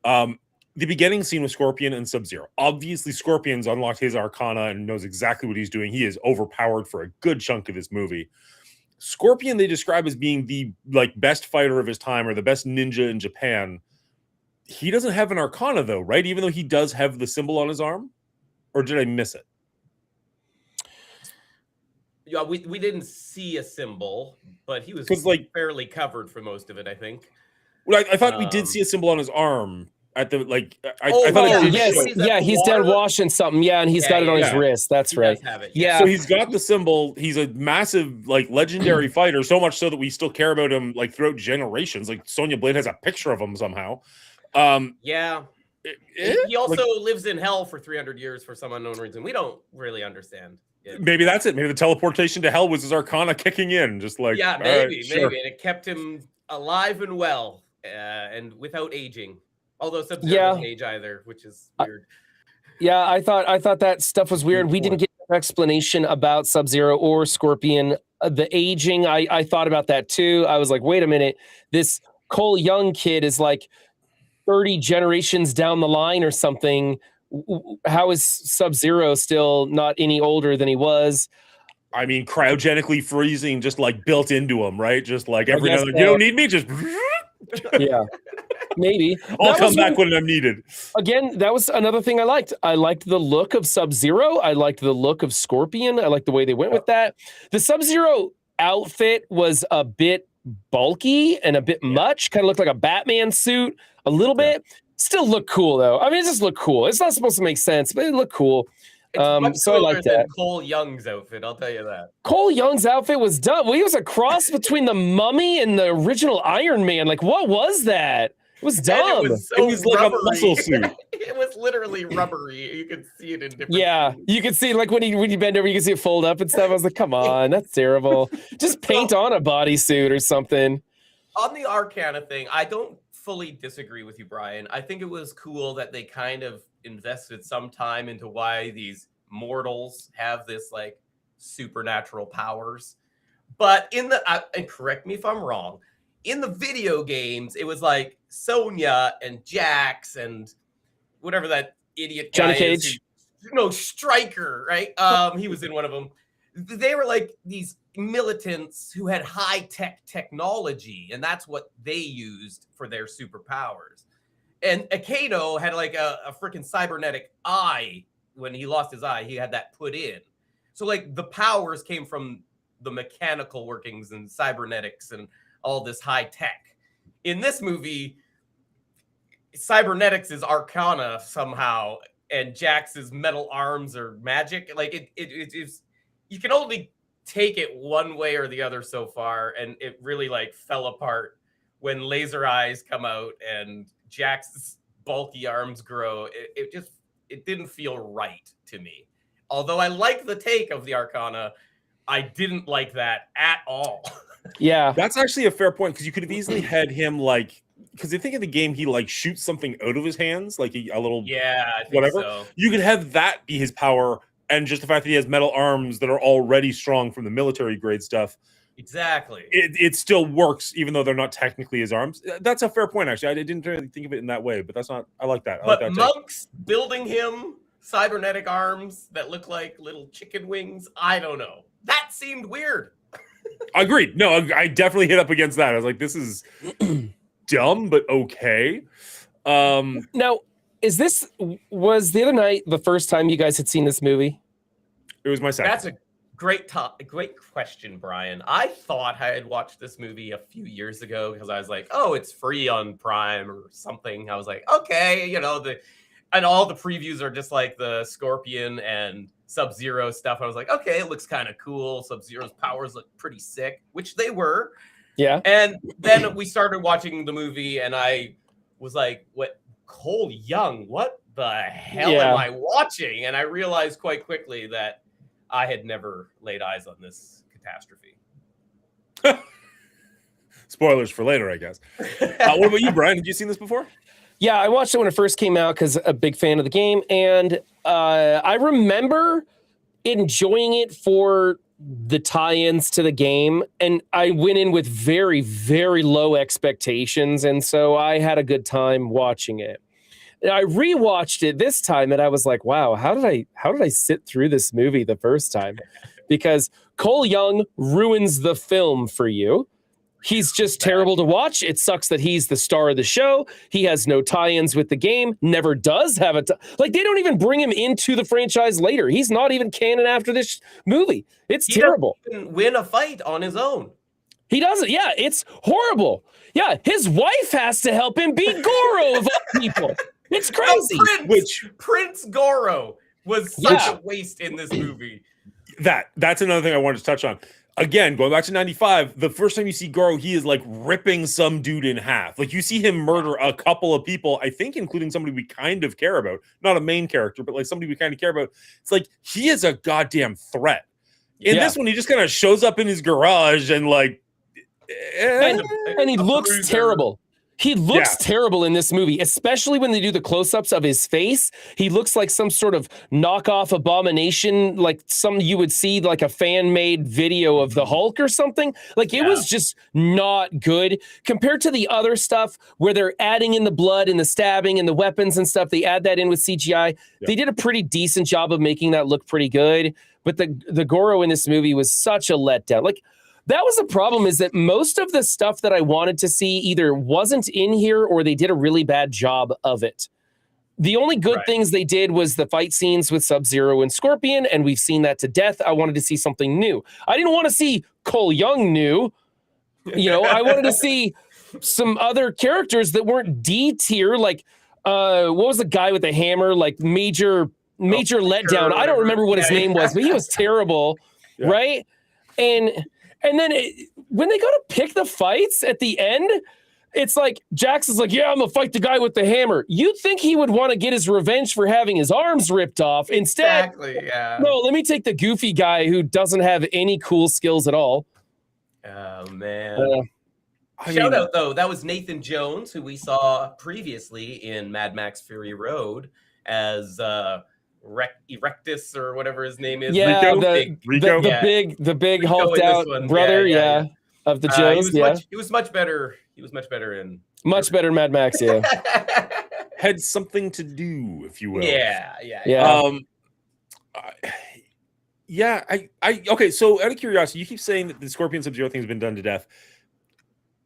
[SPEAKER 1] The beginning scene with Scorpion and Sub-Zero. Obviously, Scorpion's unlocked his Arcana and knows exactly what he's doing. He is overpowered for a good chunk of this movie. Scorpion they describe as being the best fighter of his time or the best ninja in Japan. He doesn't have an Arcana though, right? Even though he does have the symbol on his arm? Or did I miss it?
[SPEAKER 2] Yeah, we didn't see a symbol, but he was fairly covered for most of it, I think.
[SPEAKER 1] Well, I thought we did see a symbol on his arm at the I thought it did
[SPEAKER 3] he's done washing something, and he's got it on his wrist. That's right.
[SPEAKER 1] So he's got the symbol. He's a massive legendary fighter, so much so that we still care about him throughout generations. Sonya Blade has a picture of him somehow.
[SPEAKER 2] He also lives in hell for 300 years for some unknown reason. We don't really understand.
[SPEAKER 1] Maybe that's it. Maybe the teleportation to hell was his Arcana kicking in, just maybe,
[SPEAKER 2] maybe, and it kept him alive and well, and without aging. Although Sub-Zero doesn't age either, which is weird.
[SPEAKER 3] I thought that stuff was weird. We didn't get an explanation about Sub-Zero or Scorpion. The aging, I thought about that too. I was like, wait a minute, this Cole Young kid is 30 generations down the line or something. How is Sub-Zero still not any older than he was?
[SPEAKER 1] I mean, cryogenically freezing, just built into him, right? Just every now and then, you don't need me, just
[SPEAKER 3] yeah, maybe
[SPEAKER 1] I'll come back when I'm needed.
[SPEAKER 3] Again, that was another thing I liked. I liked the look of Sub-Zero. I liked the look of Scorpion. I liked the way they went with that. The Sub-Zero outfit was a bit bulky and a bit much. Kind of looked like a Batman suit a little bit. Still look cool though. I mean, it just looked cool. It's not supposed to make sense, but it looked cool. So I like that.
[SPEAKER 2] Cole Young's outfit, I'll tell you that.
[SPEAKER 3] Cole Young's outfit was dumb. Well, he was a cross between the Mummy and the original Iron Man. What was that? It was dumb.
[SPEAKER 2] It was,
[SPEAKER 1] it was like a muscle suit.
[SPEAKER 2] It was literally rubbery. You could see it in different.
[SPEAKER 3] Yeah, you could see when you bend over, you can see it fold up and stuff. I was like, come on, that's terrible. Just paint on a bodysuit or something.
[SPEAKER 2] On the Arcana thing, I don't fully disagree with you, Brian. I think it was cool that they kind of invested some time into why these mortals have this supernatural powers. But in the and correct me if I'm wrong, in the video games, it was Sonya and Jax and whatever that idiot
[SPEAKER 3] Johnny
[SPEAKER 2] guy
[SPEAKER 3] Cage.
[SPEAKER 2] Stryker, right? He was in one of them. They were these militants who had high-tech technology, and that's what they used for their superpowers. And Akano had a freaking cybernetic eye. When he lost his eye, he had that put in. So the powers came from the mechanical workings and cybernetics and all this high tech. In this movie, cybernetics is Arcana somehow, and Jax's metal arms are magic. It's you can only take it one way or the other so far, and it really fell apart when laser eyes come out and Jax's bulky arms grow. It didn't feel right to me. Although I like the take of the Arcana, I didn't like that at all.
[SPEAKER 3] Yeah.
[SPEAKER 1] That's actually a fair point, because you could have easily had him because I think in the game he shoots something out of his hands, a little
[SPEAKER 2] I think
[SPEAKER 1] whatever.
[SPEAKER 2] So.
[SPEAKER 1] You could have that be his power, and just the fact that he has metal arms that are already strong from the military grade stuff.
[SPEAKER 2] Exactly.
[SPEAKER 1] It still works, even though they're not technically his arms. That's a fair point, actually. I didn't really think of it in that way, but that's not. I like that.
[SPEAKER 2] But monks building him cybernetic arms that look like little chicken wings. I don't know. That seemed weird.
[SPEAKER 1] Agreed. No, I definitely hit up against that. I was like, this is dumb, but okay.
[SPEAKER 3] Now, was the other night the first time you guys had seen this movie?
[SPEAKER 1] It was my second.
[SPEAKER 2] That's a great question, Brian. I thought I had watched this movie a few years ago because I was like, oh, it's free on Prime or something. I was like, okay, and all the previews are just the Scorpion and Sub-Zero stuff. I was like, okay, it looks kind of cool. Sub-Zero's powers look pretty sick, which they were.
[SPEAKER 3] Yeah.
[SPEAKER 2] And then we started watching the movie, and I was like, what? Cole Young? What the hell am I watching? And I realized quite quickly that I had never laid eyes on this catastrophe.
[SPEAKER 1] Spoilers for later, I guess. What about you, Brian? Had you seen this before?
[SPEAKER 3] Yeah, I watched it when it first came out because a big fan of the game, and I remember enjoying it for the tie-ins to the game, and I went in with very, very low expectations, and so I had a good time watching it. And I rewatched it this time, and I was like, "Wow, how did I sit through this movie the first time?" Because Cole Young ruins the film for you. He's just terrible to watch. It sucks that he's the star of the show. He has no tie-ins with the game, never does have like they don't even bring him into the franchise later. He's not even canon after this movie. It's terrible.
[SPEAKER 2] He doesn't win a fight on his own.
[SPEAKER 3] He doesn't. Yeah, it's horrible. Yeah, his wife has to help him beat Goro of all people. It's crazy.
[SPEAKER 2] Prince Goro was such a waste in this movie.
[SPEAKER 1] That's another thing I wanted to touch on. Again, going back to 95, the first time you see Goro, he is like ripping some dude in half. Like you see him murder a couple of people, I think including somebody we kind of care about. Not a main character, but like somebody we kind of care about. It's like he is a goddamn threat. In this one, he just kind of shows up in his garage and like...
[SPEAKER 3] And he looks terrible. He looks terrible in this movie, especially when they do the close-ups of his face. He looks like some sort of knockoff abomination, like some you would see like a fan-made video of the Hulk or something. Like it was just not good compared to the other stuff where they're adding in the blood and the stabbing and the weapons and stuff. They add that in with CGI. They did a pretty decent job of making that look pretty good. But the Goro in this movie was such a letdown. Like, that was the problem, is that most of the stuff that I wanted to see either wasn't in here or they did a really bad job of it. The only good things they did was the fight scenes with Sub-Zero and Scorpion, and we've seen that to death. I wanted to see something new. I didn't want to see Cole Young new. You know, I wanted to see some other characters that weren't D tier, like what was the guy with the hammer? Like major letdown. I don't remember what his name was, but he was terrible, right? And then when they go to pick the fights at the end, it's like Jackson's like, yeah, I'm gonna fight the guy with the hammer. You'd think he would want to get his revenge for having his arms ripped off. Instead, no, let me take the goofy guy who doesn't have any cool skills at all.
[SPEAKER 2] Oh man. Shout out though, that was Nathan Jones, who we saw previously in Mad Max Fury Road as Erectus or whatever his name is.
[SPEAKER 3] Yeah,
[SPEAKER 1] Rico.
[SPEAKER 3] The big hulked out brother, of the Joes.
[SPEAKER 2] He was much better. He was much better in
[SPEAKER 3] Mad Max. Yeah,
[SPEAKER 1] had something to do, if you will.
[SPEAKER 3] Yeah.
[SPEAKER 1] Okay. So, out of curiosity, you keep saying that the Scorpion Sub-Zero thing has been done to death.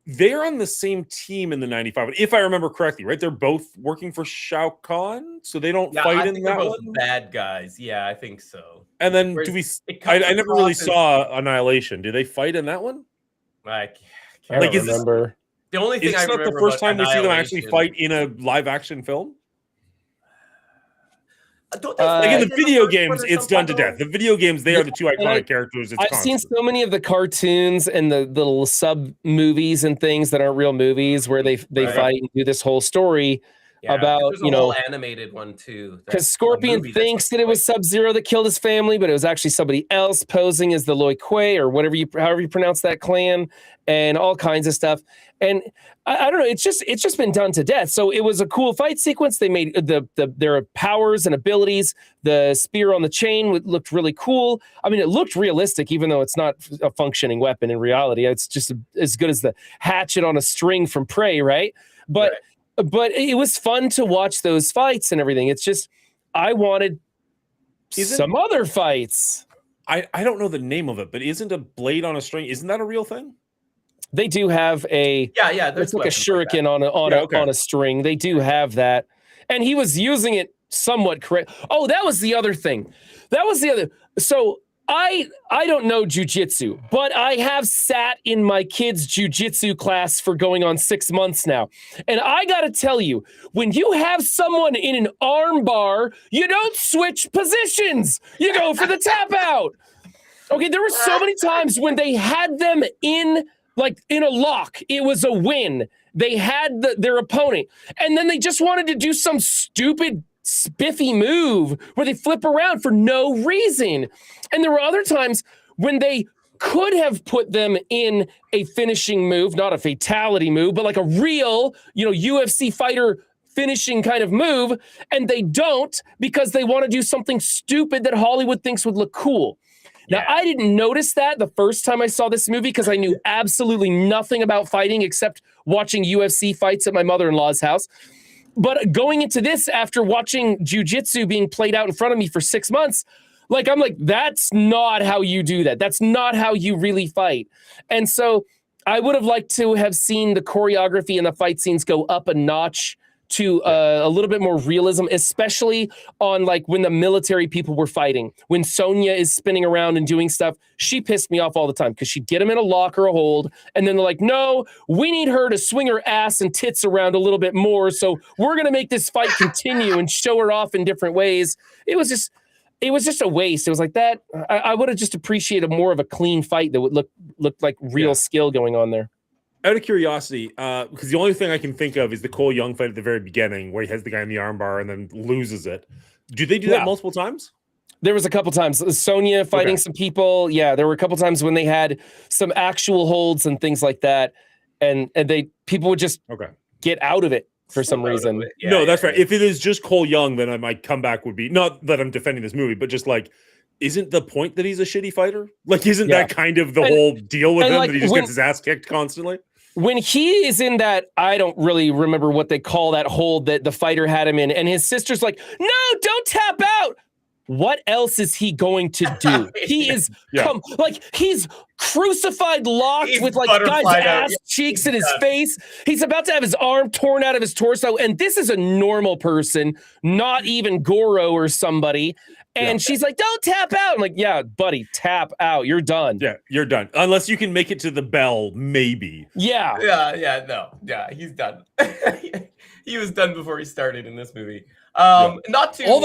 [SPEAKER 1] They're on the same team in the 95, if I remember correctly, right? They're both working for Shao Kahn, so they don't fight in that
[SPEAKER 2] both
[SPEAKER 1] one?
[SPEAKER 2] Bad guys. Yeah, I think so.
[SPEAKER 1] And then I never really saw Annihilation. Do they fight in that one?
[SPEAKER 2] I
[SPEAKER 3] can't remember.
[SPEAKER 2] The only thing I remember
[SPEAKER 1] the first time we see them actually fight in a live action film? Like in the video games, it's done to death. The video games, they are the two iconic characters.
[SPEAKER 3] I've seen so many of the cartoons and the little sub movies and things that aren't real movies where they fight and do this whole story about,
[SPEAKER 2] there's a whole animated one too.
[SPEAKER 3] Because Scorpion thinks that it was Sub-Zero that killed his family, but it was actually somebody else posing as the Loi Kuei or however you pronounce that clan, and all kinds of stuff. And I don't know, it's just been done to death. So it was a cool fight sequence. They made their powers and abilities. The spear on the chain looked really cool. I mean, it looked realistic, even though it's not a functioning weapon in reality. It's just as good as the hatchet on a string from Prey, right? But it was fun to watch those fights and everything. It's just, I wanted some other fights.
[SPEAKER 1] I don't know the name of it, but isn't a blade on a string, isn't that a real thing?
[SPEAKER 3] They do have it's like a shuriken on a string. They do have that. And he was using it somewhat correct. Oh, that was the other thing. So I don't know jujitsu, but I have sat in my kids' jujitsu class for going on 6 months now. And I got to tell you, when you have someone in an arm bar, you don't switch positions. You go for the tap out. Okay, there were so many times when they had them in a lock. It was a win. They had their opponent. And then they just wanted to do some stupid spiffy move where they flip around for no reason. And there were other times when they could have put them in a finishing move, not a fatality move, but like a real, UFC fighter finishing kind of move, and they don't because they want to do something stupid that Hollywood thinks would look cool.
[SPEAKER 2] Yeah.
[SPEAKER 3] Now, I didn't notice that the first time I saw this movie because I knew absolutely nothing about fighting except watching UFC fights at my mother-in-law's house. But going into this after watching jiu-jitsu being played out in front of me for 6 months, I'm like, that's not how you do that. That's not how you really fight. And so I would have liked to have seen the choreography and the fight scenes go up a notch to a little bit more realism, especially on when the military people were fighting. When Sonya is spinning around and doing stuff, she pissed me off all the time because she'd get him in a lock or a hold, and then they're like, no, we need her to swing her ass and tits around a little bit more, so we're going to make this fight continue and show her off in different ways. It was just a waste. It was like that. I would have just appreciated more of a clean fight that would look like real skill going on there.
[SPEAKER 1] Out of curiosity, because the only thing I can think of is the Cole Young fight at the very beginning where he has the guy in the armbar and then loses it. Do they do that multiple times?
[SPEAKER 3] There was a couple times. Sonya fighting some people. Yeah, there were a couple times when they had some actual holds and things like that. And people would just get out of it for some reason.
[SPEAKER 1] Yeah, no, that's right. If it is just Cole Young, then my comeback would be, not that I'm defending this movie, but just isn't the point that he's a shitty fighter? Isn't that kind of the whole deal with him, that he just gets his ass kicked constantly?
[SPEAKER 3] When he is in that, I don't really remember what they call that hold that the fighter had him in, and his sister's like, no, don't tap out. What else is he going to do? He is he's crucified, locked with guy's ass cheeks in his face. He's about to have his arm torn out of his torso, and this is a normal person, not even Goro or somebody. And she's like, don't tap out. I'm like, yeah, buddy, tap out. You're done.
[SPEAKER 1] Yeah, you're done. Unless you can make it to the bell, maybe.
[SPEAKER 3] Yeah.
[SPEAKER 2] No. Yeah, he's done. He was done before he started in this movie. Not to
[SPEAKER 1] all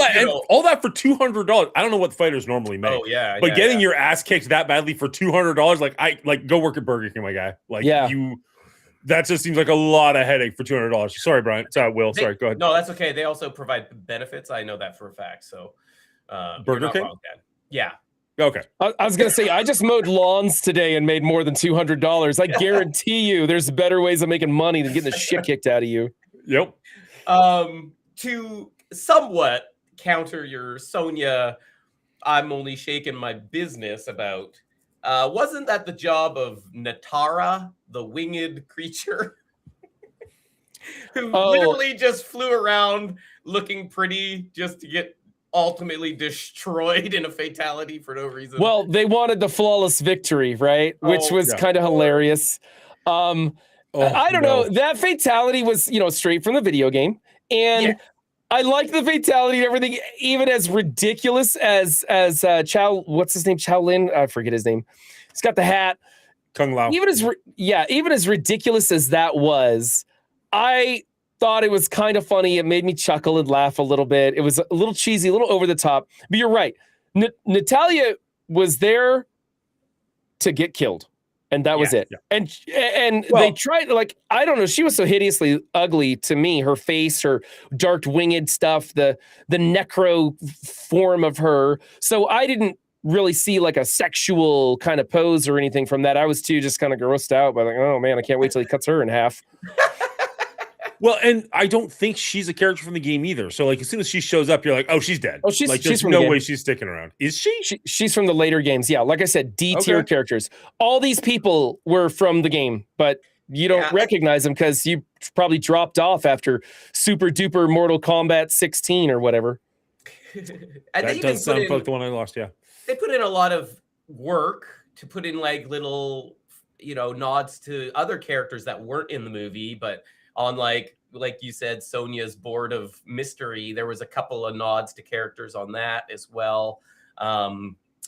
[SPEAKER 1] that for $200. I don't know what fighters normally make.
[SPEAKER 2] Oh yeah,
[SPEAKER 1] but getting your ass kicked that badly for $200, go work at Burger King, my guy. That just seems like a lot of headache for $200. Sorry, Brian. Will. Sorry, go ahead.
[SPEAKER 2] No, that's okay. They also provide benefits. I know that for a fact. So
[SPEAKER 1] Burger King.
[SPEAKER 2] Yeah.
[SPEAKER 1] Okay.
[SPEAKER 3] I was gonna say I just mowed lawns today and made more than $200. I guarantee you, there's better ways of making money than getting the shit kicked out of you.
[SPEAKER 1] Yep.
[SPEAKER 2] To somewhat counter your Sonya, I'm only shaking my business about. Wasn't that the job of Natara, the winged creature, who literally just flew around looking pretty just to get ultimately destroyed in a fatality for no reason?
[SPEAKER 3] Well, they wanted the flawless victory, right? Which was kind of hilarious. I don't know. That fatality was, straight from the video game. And I like the fatality and everything, even as ridiculous as Chow, what's his name? Chow Lin? I forget his name. He's got the hat.
[SPEAKER 1] Kung Lao.
[SPEAKER 3] Even as ridiculous as that was, I thought it was kind of funny. It made me chuckle and laugh a little bit. It was a little cheesy, a little over the top. But you're right. Natalia was there to get killed. And that was it. Yeah. And they tried, I don't know. She was so hideously ugly to me. Her face, her dark winged stuff, the necro form of her. So I didn't really see a sexual kind of pose or anything from that. I was too just kind of grossed out by oh man, I can't wait till he cuts her in half.
[SPEAKER 1] Well, and I don't think she's a character from the game either. So, as soon as she shows up, you're like, oh, she's dead.
[SPEAKER 3] Oh, she's
[SPEAKER 1] there's
[SPEAKER 3] from
[SPEAKER 1] no way she's sticking around. Is she?
[SPEAKER 3] She's from the later games. Yeah, like I said, D-tier characters. All these people were from the game, but you don't recognize them because you probably dropped off after Super Duper Mortal Kombat 16 or whatever.
[SPEAKER 1] That does sound like the one I lost, yeah.
[SPEAKER 2] They put in a lot of work to put in little, nods to other characters that weren't in the movie, but on like you said, Sonya's Board of Mystery, there was a couple of nods to characters on that as well.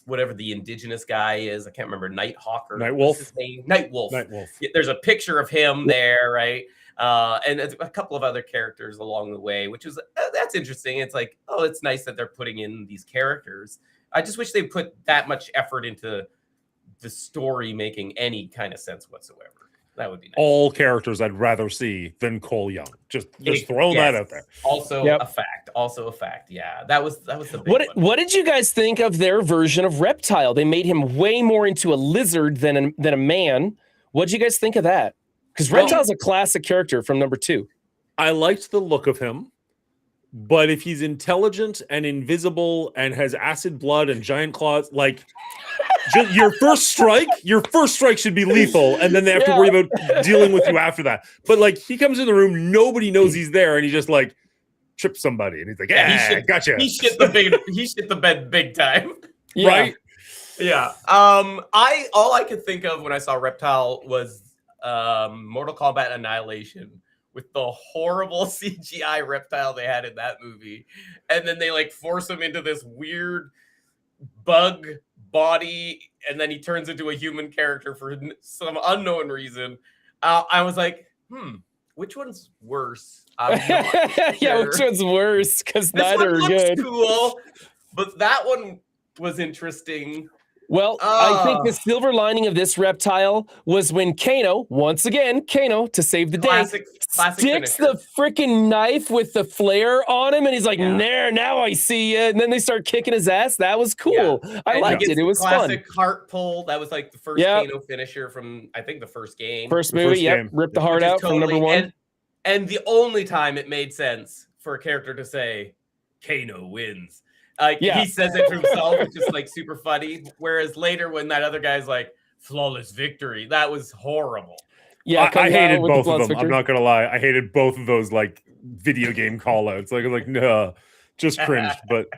[SPEAKER 2] Whatever the indigenous guy is, I can't remember, Nighthawk or
[SPEAKER 1] Nightwolf.
[SPEAKER 2] His name? Nightwolf. There's a picture of him there, right? And a couple of other characters along the way, which is that's interesting. It's it's nice that they're putting in these characters. I just wish they put that much effort into the story making any kind of sense whatsoever. That would be nice.
[SPEAKER 1] All characters I'd rather see than Cole Young. Just throwing that out there.
[SPEAKER 2] Also a fact. Also a fact. Yeah, that was the big one.
[SPEAKER 3] What did you guys think of their version of Reptile? They made him way more into a lizard than a man. What did you guys think of that? Because Reptile's a classic character from number 2.
[SPEAKER 1] I liked the look of him, but if he's intelligent and invisible and has acid blood and giant claws, like your first strike should be lethal, and then they have to worry about dealing with you after that. But like he comes in the room, nobody knows he's there, and he just like trips somebody, and he's like, gotcha.
[SPEAKER 2] He shit the bed big time.
[SPEAKER 3] Yeah.
[SPEAKER 1] Right?
[SPEAKER 2] Yeah. All I could think of when I saw Reptile was Mortal Kombat Annihilation, with the horrible CGI Reptile they had in that movie. And then they like force him into this weird bug body, and then he turns into a human character for some unknown reason. I was like, which one's worse?
[SPEAKER 3] Yeah, which one's worse? Because neither are good.
[SPEAKER 2] Cool, but that one was interesting.
[SPEAKER 3] Well, I think the silver lining of this Reptile was when Kano, once again, to save the day, sticks the freaking knife with the flare on him, and he's like, now I see you. And then they start kicking his ass. That was cool. Yeah. I liked it. It was fun.
[SPEAKER 2] Classic heart pull. That was like the first Kano finisher from, I think, the first game.
[SPEAKER 3] First movie, ripped the heart out from number 1.
[SPEAKER 2] And the only time it made sense for a character to say, Kano wins. He says it to himself, which is like super funny. Whereas later, when that other guy's like, flawless victory, that was horrible.
[SPEAKER 1] Yeah, I hated both of them. Victory. I'm not gonna lie, I hated both of those like video game call outs. Like no, just cringed. But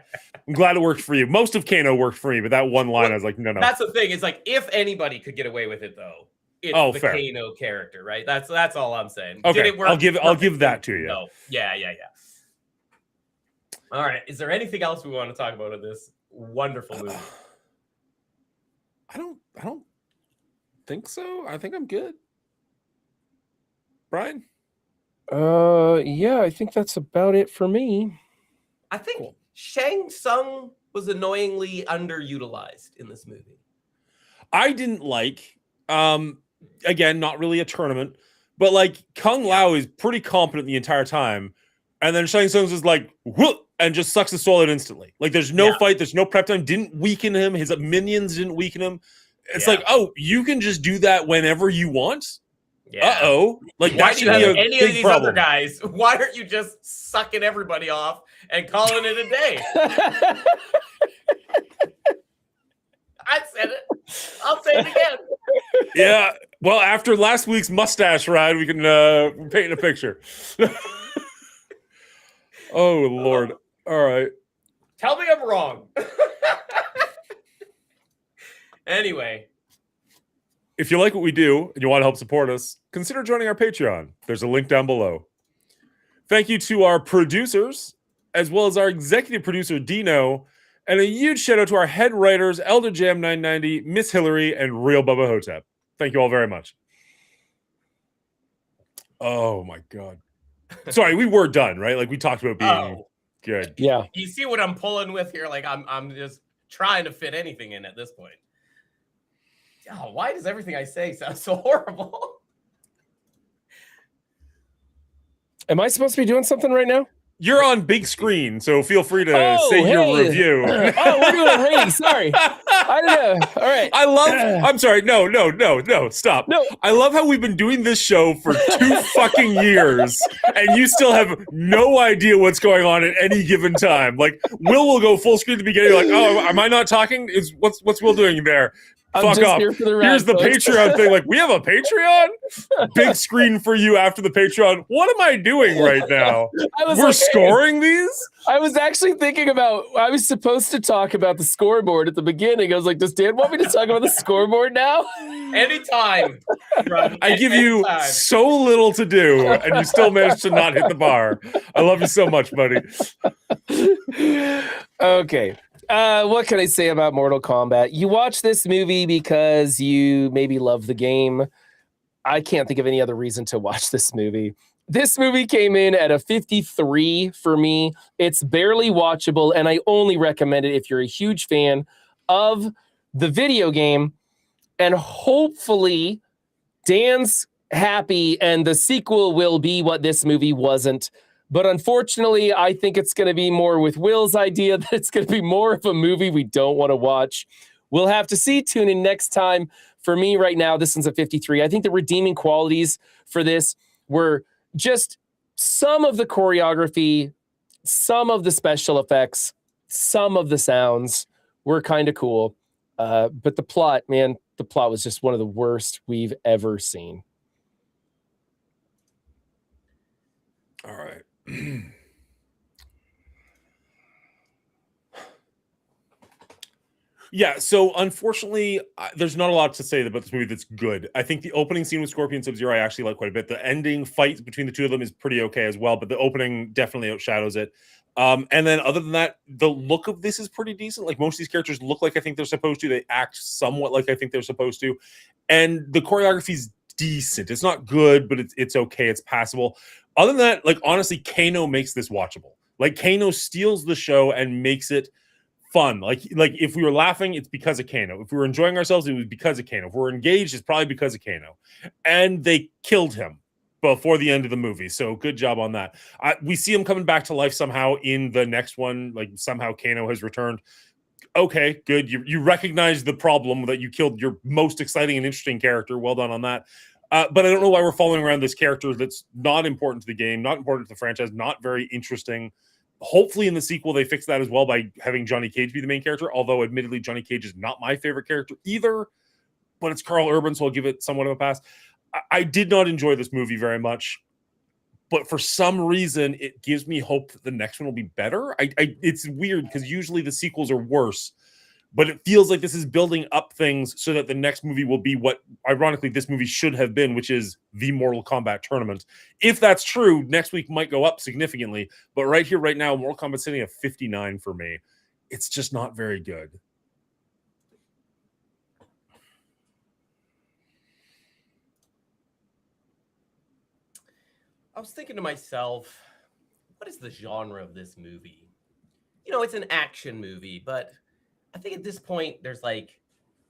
[SPEAKER 1] I'm glad it worked for you. Most of Kano worked for me, but that one line, I was like, no.
[SPEAKER 2] That's the thing. It's like if anybody could get away with it, though, it's the fair. Kano character, right? That's all I'm saying.
[SPEAKER 1] Okay,
[SPEAKER 2] did it work?
[SPEAKER 1] I'll give that to you.
[SPEAKER 2] No. Yeah. All right. Is there anything else we want to talk about in this wonderful movie?
[SPEAKER 1] I don't think so. I think I'm good. Brian?
[SPEAKER 3] Yeah, I think that's about it for me.
[SPEAKER 2] I think Shang Tsung was annoyingly underutilized in this movie.
[SPEAKER 1] I didn't like, again, not really a tournament, but like Kung Lao is pretty competent the entire time. And then Shang Tsung's is like, whoop, and just sucks the soul out instantly. Like there's no fight, there's no prep time, didn't weaken him, his minions didn't weaken him. It's like, oh, you can just do that whenever you want? Yeah. Like
[SPEAKER 2] why do you have any of these other guys? Why aren't you just sucking everybody off and calling it a day? I said it. I'll say it again.
[SPEAKER 1] Yeah. Well, after last week's mustache ride, we can paint a picture. Oh, Lord. All right.
[SPEAKER 2] Tell me I'm wrong. Anyway.
[SPEAKER 1] If you like what we do and you want to help support us, consider joining our Patreon. There's a link down below. Thank you to our producers, as well as our executive producer, Dino, and a huge shout out to our head writers, Elder Jam 990, Miss Hillary, and Real Bubba Hotep. Thank you all very much. Oh, my God. Sorry, we were done, right? Like we talked about being good.
[SPEAKER 3] Yeah.
[SPEAKER 2] You see what I'm pulling with here? Like I'm just trying to fit anything in at this point. Oh, why does everything I say sound so horrible?
[SPEAKER 3] Am I supposed to be doing something right now?
[SPEAKER 1] You're on big screen, so feel free to say your review.
[SPEAKER 3] We're doing a rating. Sorry. I don't know. All right.
[SPEAKER 1] I'm sorry. No, stop.
[SPEAKER 3] No.
[SPEAKER 1] I love how we've been doing this show for 2 fucking years, and you still have no idea what's going on at any given time. Like, will go full screen at the beginning, like, oh, am I not talking? What's Will doing there? Fuck off. Here's the Patreon thing. Like, we have a Patreon? Big screen for you after the Patreon. What am I doing right now? We're scoring these?
[SPEAKER 3] I was actually thinking about, I was supposed to talk about the scoreboard at the beginning. I was like, does Dan want me to talk about the scoreboard now?
[SPEAKER 2] Anytime.
[SPEAKER 1] I give you so little to do, and you still manage to not hit the bar. I love you so much, buddy.
[SPEAKER 3] Okay. What can I say about Mortal Kombat? You watch this movie because you maybe love the game. I can't think of any other reason to watch this movie. This movie came in at a 53 for me. It's barely watchable, and I only recommend it if you're a huge fan of the video game. And hopefully, Dan's happy, and the sequel will be what this movie wasn't. But unfortunately, I think it's going to be more with Will's idea that it's going to be more of a movie we don't want to watch. We'll have to see. Tune in next time. For me right now, this one's a 53. I think the redeeming qualities for this were just some of the choreography, some of the special effects, some of the sounds were kind of cool. But the plot, man, the plot was just one of the worst we've ever seen.
[SPEAKER 1] All right. Yeah, so unfortunately, there's not a lot to say about this movie that's good. I think the opening scene with Scorpion and Sub-Zero I actually like quite a bit. The ending fight between the two of them is pretty okay as well, but the opening definitely outshadows it. And then other than that, the look of this is pretty decent. Like, most of these characters look like I think they're supposed to. They act somewhat like I think they're supposed to. And the choreography is decent. It's not good, but it's okay. It's passable. Other than that, like, honestly, Kano makes this watchable. Like, Kano steals the show and makes it fun. Like if we were laughing, it's because of Kano. If we were enjoying ourselves, it was because of Kano. If we're engaged, it's probably because of Kano. And they killed him before the end of the movie. So good job on that. We see him coming back to life somehow in the next one. Like, somehow Kano has returned. Okay, good. You recognize the problem that you killed your most exciting and interesting character. Well done on that. But I don't know why we're following around this character that's not important to the game, not important to the franchise, not very interesting. Hopefully in the sequel, they fix that as well by having Johnny Cage be the main character. Although, admittedly, Johnny Cage is not my favorite character either, but it's Carl Urban, so I'll give it somewhat of a pass. I did not enjoy this movie very much, but for some reason, it gives me hope that the next one will be better. It's weird because usually the sequels are worse, but it feels like this is building up things so that the next movie will be what, ironically, this movie should have been, which is the Mortal Kombat tournament. If that's true, next week might go up significantly. But right here, right now, Mortal Kombat's sitting at 59 for me. It's just not very good.
[SPEAKER 2] I was thinking to myself, what is the genre of this movie? You know, it's an action movie, but I think at this point there's like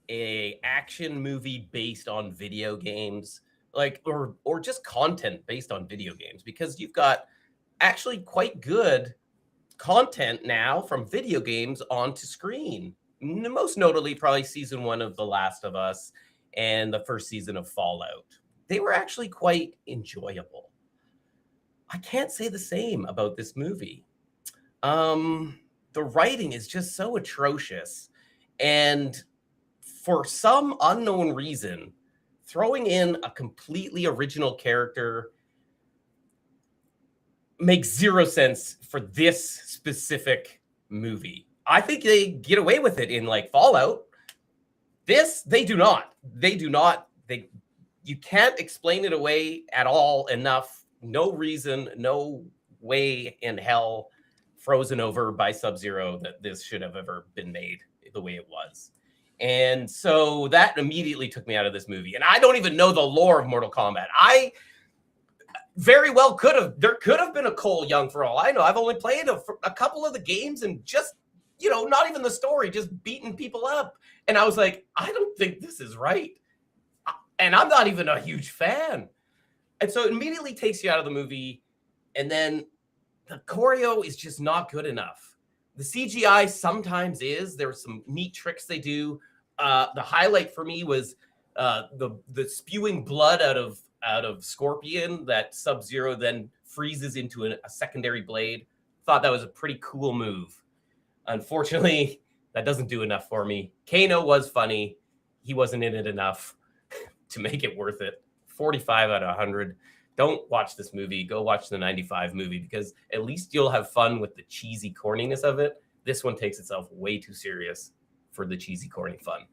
[SPEAKER 2] a action movie based on video games, like or just content based on video games, because you've got actually quite good content now from video games onto screen. Most notably, probably season 1 of The Last of Us and the first season of Fallout. They were actually quite enjoyable. I can't say the same about this movie. The writing is just so atrocious. And for some unknown reason, throwing in a completely original character makes zero sense for this specific movie. I think they get away with it in like Fallout. This, they do not. You can't explain it away at all enough. No reason, no way in hell frozen over by Sub-Zero that this should have ever been made the way it was. And so that immediately took me out of this movie. And I don't even know the lore of Mortal Kombat. I very well there could have been a Cole Young for all I know. I've only played a couple of the games and just, you know, not even the story, just beating people up. And I was like, I don't think this is right. And I'm not even a huge fan. And so it immediately takes you out of the movie. And then the choreo is just not good enough. The CGI sometimes is. There's some neat tricks they do. The highlight for me was the spewing blood out of Scorpion that Sub-Zero then freezes into a secondary blade. Thought that was a pretty cool move. Unfortunately, that doesn't do enough for me. Kano was funny. He wasn't in it enough to make it worth it. 45 out of 100. Don't watch this movie. Go watch the 95 movie, because at least you'll have fun with the cheesy corniness of it. This one takes itself way too serious for the cheesy, corny fun.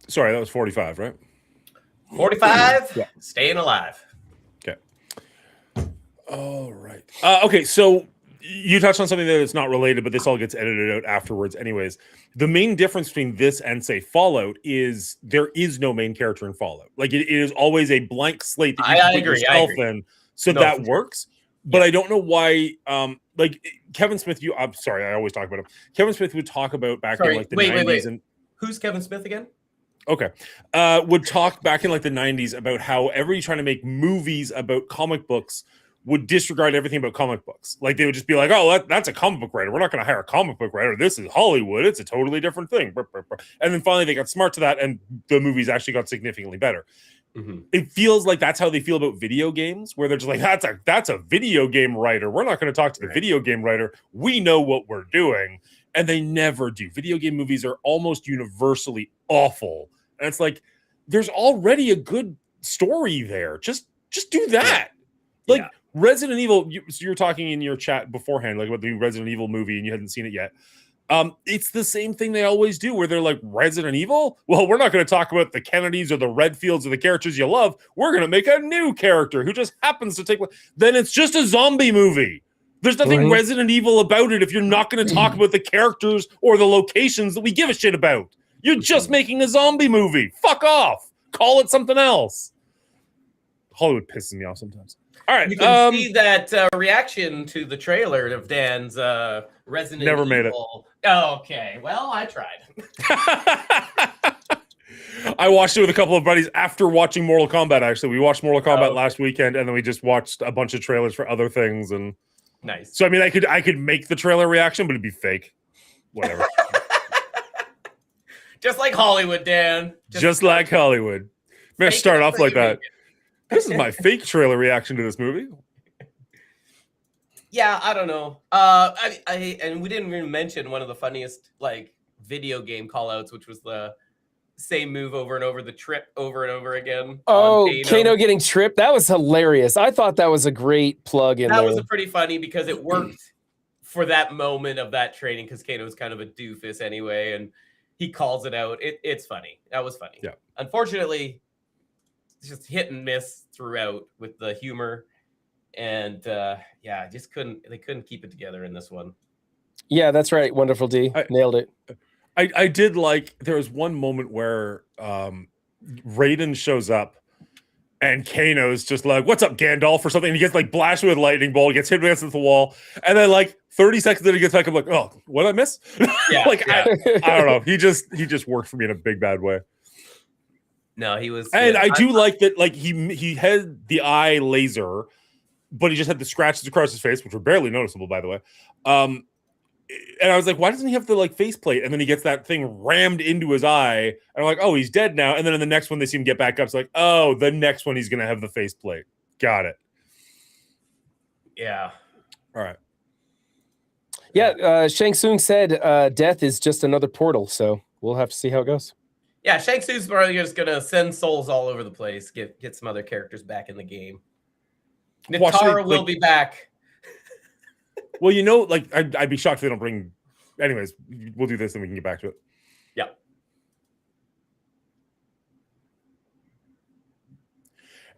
[SPEAKER 1] Sorry, that was 45, right?
[SPEAKER 2] 45,
[SPEAKER 1] yeah.
[SPEAKER 2] Staying alive.
[SPEAKER 1] Okay. All right. Okay, so you touched on something that's not related, but this all gets edited out afterwards anyways. The main difference between this and, say, Fallout is there is no main character in Fallout. Like, it is always a blank slate that you can put yourself in. So that works. But I don't know why. Like Kevin Smith, I'm sorry, I always talk about him. Kevin Smith would talk about back in like the 90s. And
[SPEAKER 2] who's Kevin Smith again?
[SPEAKER 1] Okay. Would talk back in like the 90s about how everybody trying to make movies about comic books would disregard everything about comic books. Like they would just be like, oh, that's a comic book writer. We're not going to hire a comic book writer. This is Hollywood. It's a totally different thing. And then finally they got smart to that and the movies actually got significantly better. Mm-hmm. It feels like that's how they feel about video games, where they're just like, that's a video game writer. We're not going to talk to the video game writer. We know what we're doing. And they never do. Video game movies are almost universally awful. And it's like, there's already a good story there. Just do that. Yeah. Like Resident Evil, you were talking in your chat beforehand, like about the Resident Evil movie, and you hadn't seen it yet. It's the same thing they always do, where they're like, Resident Evil? Well, we're not going to talk about the Kennedys or the Redfields or the characters you love. We're going to make a new character who just happens to take... Then it's just a zombie movie. There's nothing Resident Evil about it if you're not going to talk about the characters or the locations that we give a shit about. You're just making a zombie movie. Fuck off. Call it something else. Hollywood pisses me off sometimes. All right.
[SPEAKER 2] You can see that reaction to the trailer of Dan's Resident Evil.
[SPEAKER 1] Never made it.
[SPEAKER 2] Oh, okay. Well, I tried.
[SPEAKER 1] I watched it with a couple of buddies after watching Mortal Kombat, actually. We watched Mortal Kombat last weekend, and then we just watched a bunch of trailers for other things. And
[SPEAKER 2] nice.
[SPEAKER 1] So, I mean, I could make the trailer reaction, but it'd be fake. Whatever.
[SPEAKER 2] Just like Hollywood, Dan.
[SPEAKER 1] Just like Hollywood. Maybe I start off like that. This is my fake trailer reaction to this movie.
[SPEAKER 2] Yeah, I don't know. And we didn't even mention one of the funniest like video game callouts, which was the same move over and over, the trip over and over again.
[SPEAKER 3] Oh, Kano getting tripped. That was hilarious. I thought that was a great plug in there.
[SPEAKER 2] That was pretty funny because it worked for that moment of that training, because Kano's kind of a doofus anyway, and he calls it out. It's funny. That was funny.
[SPEAKER 1] Yeah.
[SPEAKER 2] Unfortunately, it's just hit and miss throughout with the humor. And they couldn't keep it together in this one. Yeah,
[SPEAKER 3] that's right. Wonderful D. Nailed it.
[SPEAKER 1] I did like, there was one moment where Raiden shows up and Kano's just like, what's up, Gandalf, or something. And he gets like blasted with a lightning bolt, gets hit against the wall. And then like 30 seconds later, he gets back. I'm like, oh, what did I miss? I don't know. He just worked for me in a big bad way.
[SPEAKER 2] No, he was.
[SPEAKER 1] And I do like that, like he had the eye laser, but he just had the scratches across his face, which were barely noticeable, by the way. And I was like, why doesn't he have the like faceplate? And then he gets that thing rammed into his eye. And I'm like, oh, he's dead now. And then in the next one, they see him get back up. It's like, oh, the next one, he's going to have the faceplate. Got it.
[SPEAKER 2] Yeah.
[SPEAKER 1] All right.
[SPEAKER 3] Yeah. Shang Tsung said death is just another portal. So we'll have to see how it goes.
[SPEAKER 2] Yeah. Shang Tsung's probably just going to send souls all over the place, get some other characters back in the game. Nitara will be back.
[SPEAKER 1] Well, you know, like I'd be shocked if they don't bring. Anyways, we'll do this and we can get back to it.
[SPEAKER 2] Yeah.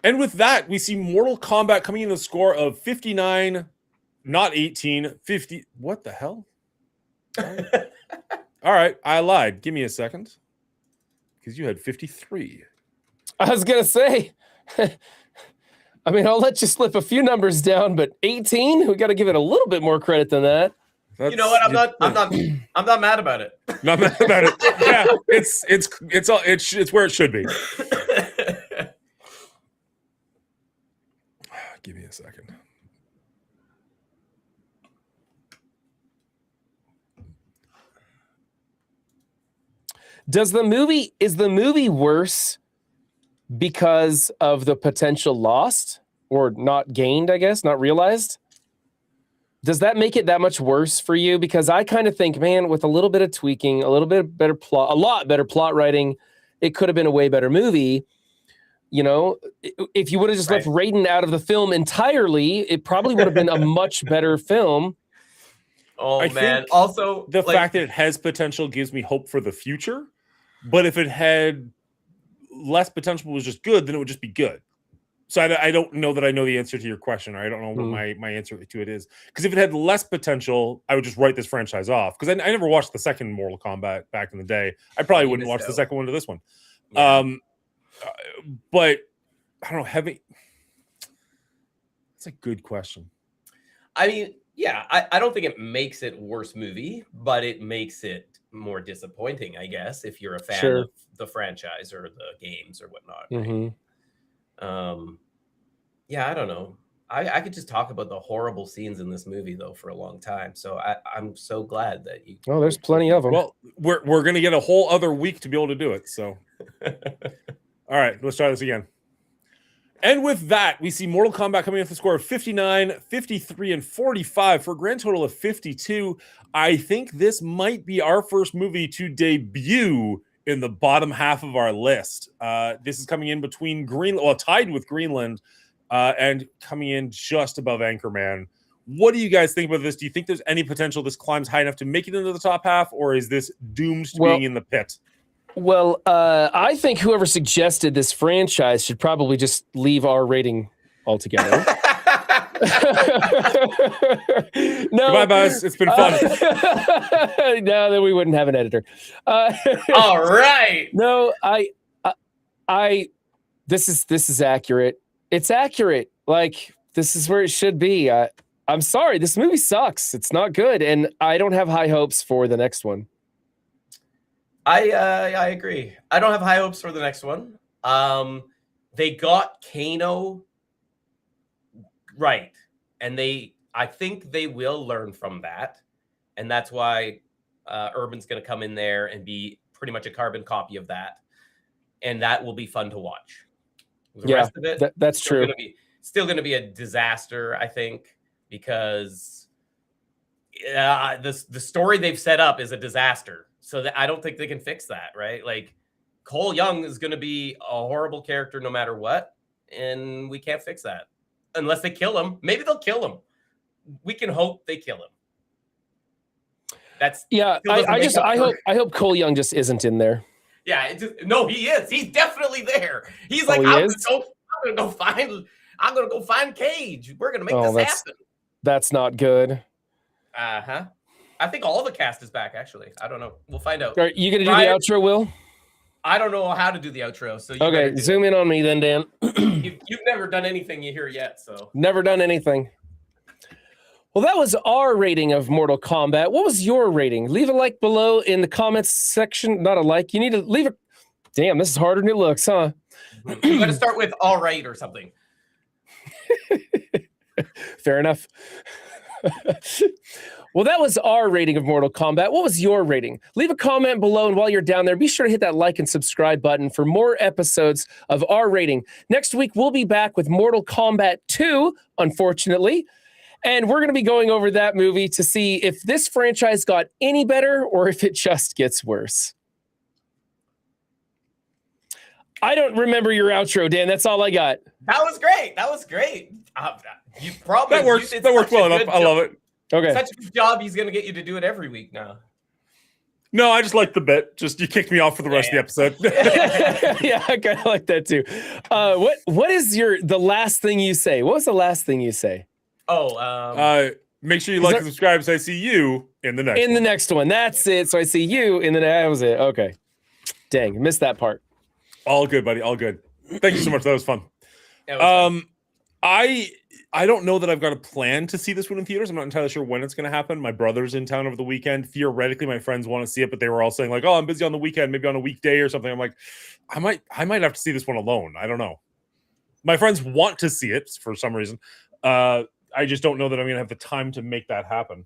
[SPEAKER 1] And with that, we see Mortal Kombat coming in the score of 59, not 18, 50. What the hell? All right, I lied. Give me a second, because you had 53.
[SPEAKER 3] I was gonna say. I mean, I'll let you slip a few numbers down, but 18, we got to give it a little bit more credit than that.
[SPEAKER 2] You know what? I'm not mad about it.
[SPEAKER 1] Not mad about it. Yeah, it's where it should be. Give me a second.
[SPEAKER 3] Is the movie worse because of the potential lost or not gained, I guess, not realized? Does that make it that much worse for you? Because I kind of think, man, with a little bit of tweaking, a little bit better plot, a lot better plot writing, it could have been a way better movie. You know, if you would have just left Raiden out of the film entirely, it probably would have been a much better film.
[SPEAKER 2] Oh, man. Also,
[SPEAKER 1] the fact that it has potential gives me hope for the future. But if it had less potential, was just good, then it would just be good. So I don't know that I know the answer to your question, or I don't know what my answer to it is. Because if it had less potential, I would just write this franchise off. Because I never watched the second Mortal Kombat back in the day. I probably wouldn't watch the second one to this one. Yeah. But I don't know. It's a good question.
[SPEAKER 2] I mean, yeah, I don't think it makes it worse movie, but it makes it more disappointing, I guess, if you're a fan of the franchise or the games or whatnot. Right? Yeah, I don't know. I could just talk about the horrible scenes in this movie though for a long time. So I'm so glad that you.
[SPEAKER 3] Oh, there's plenty of them.
[SPEAKER 1] Well, we're gonna get a whole other week to be able to do it. So, all right, let's try this again. And with that, we see Mortal Kombat coming off the score of 59, 53, and 45 for a grand total of 52. I think this might be our first movie to debut in the bottom half of our list. This is coming in between tied with Greenland, and coming in just above Anchorman. What do you guys think about this? Do you think there's any potential this climbs high enough to make it into the top half, or is this doomed to being in the pit?
[SPEAKER 3] Well, I think whoever suggested this franchise should probably just leave our rating altogether. No,
[SPEAKER 1] goodbye, guys. It's been fun.
[SPEAKER 3] No, then we wouldn't have an editor.
[SPEAKER 2] All right.
[SPEAKER 3] No, this is accurate. It's accurate. Like, this is where it should be. I'm sorry, this movie sucks. It's not good, and I don't have high hopes for the next one.
[SPEAKER 2] I agree. I don't have high hopes for the next one. They got Kano right, and I think they will learn from that, and that's why Urban's going to come in there and be pretty much a carbon copy of that, and that will be fun to watch. The rest of it,
[SPEAKER 3] that's true.
[SPEAKER 2] Still going to be a disaster, I think, because the story they've set up is a disaster. So I don't think they can fix that, right? Like, Cole Young is going to be a horrible character no matter what, and we can't fix that unless they kill him. Maybe they'll kill him. We can hope they kill him.
[SPEAKER 3] I hope Cole Young just isn't in there.
[SPEAKER 2] Yeah, no, he is. He's definitely there. He's like, I'm gonna go find Cage. We're gonna make this happen.
[SPEAKER 3] That's not good.
[SPEAKER 2] I think all the cast is back, actually. I don't know. We'll find out.
[SPEAKER 3] Are you going to do the outro, Will?
[SPEAKER 2] I don't know how to do the outro. So
[SPEAKER 3] okay, zoom in on me then, Dan.
[SPEAKER 2] You've never done anything you hear yet, so.
[SPEAKER 3] Never done anything. Well, that was our rating of Mortal Kombat. What was your rating? Leave a like below in the comments section. Not a like. You need to leave it. Damn, this is harder than it looks, huh?
[SPEAKER 2] You got to start with all right or something.
[SPEAKER 3] Fair enough. Well, that was our rating of Mortal Kombat. What was your rating? Leave a comment below, and while you're down there, be sure to hit that like and subscribe button for more episodes of our rating. Next week, we'll be back with Mortal Kombat 2, unfortunately, and we're going to be going over that movie to see if this franchise got any better or if it just gets worse. I don't remember your outro, Dan. That's all I got.
[SPEAKER 2] That was great. You probably
[SPEAKER 1] that worked well enough. I love it.
[SPEAKER 3] Okay.
[SPEAKER 2] Such a good job. He's going to get you to do it every week now.
[SPEAKER 1] No, I just like the bit. Just you kicked me off for the rest of the episode.
[SPEAKER 3] Yeah, I kind of like that too. What is the last thing you say? What was the last thing you say?
[SPEAKER 1] Make sure you like and subscribe so I see you in the next one.
[SPEAKER 3] The next one. That's it. So I see you in the next. That was it. Okay. Dang, missed that part.
[SPEAKER 1] All good, buddy. All good. Thank you so much. That was fun. I don't know that I've got a plan to see this one in theaters. I'm not entirely sure when it's going to happen. My brother's in town over the weekend. Theoretically, my friends want to see it, but they were all saying like, "Oh, I'm busy on the weekend, maybe on a weekday or something." I'm like, I might have to see this one alone. I don't know. My friends want to see it for some reason. I just don't know that I'm going to have the time to make that happen.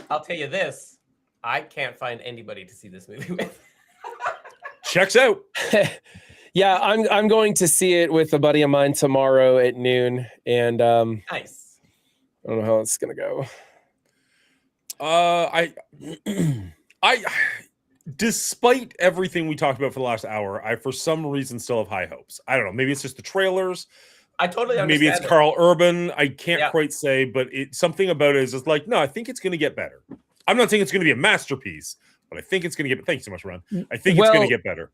[SPEAKER 2] I'll tell you this: I can't find anybody to see this movie with.
[SPEAKER 1] Checks out.
[SPEAKER 3] Yeah, I'm going to see it with a buddy of mine tomorrow at noon, and
[SPEAKER 2] nice.
[SPEAKER 3] I don't know how it's gonna go.
[SPEAKER 1] I despite everything we talked about for the last hour, I for some reason still have high hopes. I don't know. Maybe it's just the trailers.
[SPEAKER 2] I totally understand.
[SPEAKER 1] Maybe it's Carl Urban. I can't quite say, but something about it is just like, no, I think it's going to get better. I'm not saying it's going to be a masterpiece, but I think it's going to get. Thank you so much, Ron. I think it's going to get better.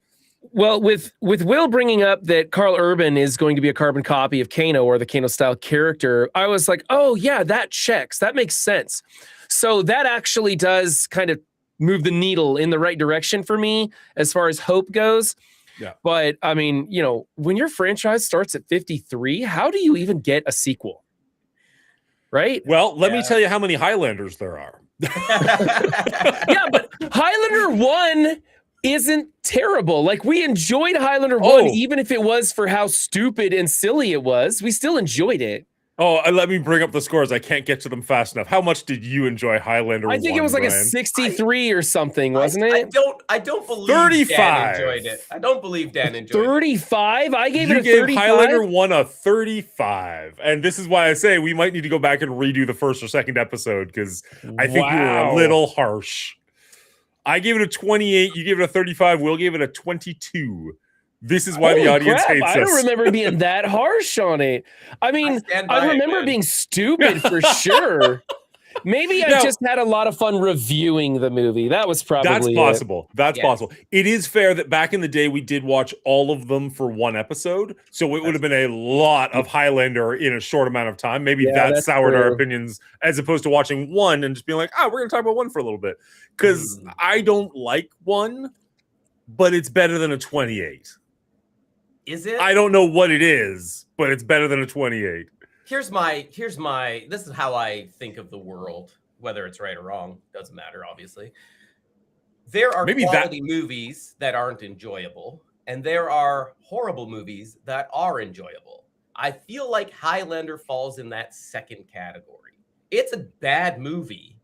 [SPEAKER 3] Well, with Will bringing up that Carl Urban is going to be a carbon copy of Kano or the Kano style character, I was like, oh yeah, that checks. That makes sense. So that actually does kind of move the needle in the right direction for me as far as hope goes.
[SPEAKER 1] Yeah.
[SPEAKER 3] But I mean, you know, when your franchise starts at 53, how do you even get a sequel? right?
[SPEAKER 1] Well, let me tell you how many Highlanders there are.
[SPEAKER 3] Yeah, but Highlander 1 isn't terrible. Like, we enjoyed Highlander 1, even if it was for how stupid and silly it was. We still enjoyed it.
[SPEAKER 1] Oh, let me bring up the scores. I can't get to them fast enough. How much did you enjoy Highlander 1,
[SPEAKER 3] I think it was like
[SPEAKER 1] Brian?
[SPEAKER 3] a 63 or something, wasn't it?
[SPEAKER 2] I don't believe
[SPEAKER 1] 35.
[SPEAKER 2] Dan enjoyed it. I don't believe Dan enjoyed
[SPEAKER 3] 35? I gave
[SPEAKER 1] you
[SPEAKER 3] it a
[SPEAKER 1] gave
[SPEAKER 3] 35.
[SPEAKER 1] Highlander 1 a 35. And this is why I say we might need to go back and redo the first or second episode, because I think you were a little harsh. I gave it a 28. You gave it a 35. Will gave it a 22. This is why the audience hates us.
[SPEAKER 3] I don't remember being that harsh on it. I mean, I remember being stupid for sure. Maybe I just had a lot of fun reviewing the movie. That was probably
[SPEAKER 1] That's possible. That's possible. It is fair that back in the day we did watch all of them for one episode. So it would have been a lot of Highlander in a short amount of time. Maybe that soured our opinions, as opposed to watching one and just being like, we're going to talk about one for a little bit. Because I don't like one, but it's better than a 28.
[SPEAKER 2] Is it?
[SPEAKER 1] I don't know what it is, but it's better than a 28.
[SPEAKER 2] Here's my this is how I think of the world, whether it's right or wrong, doesn't matter, obviously. There are quality movies that aren't enjoyable, and there are horrible movies that are enjoyable. I feel like Highlander falls in that second category. It's a bad movie,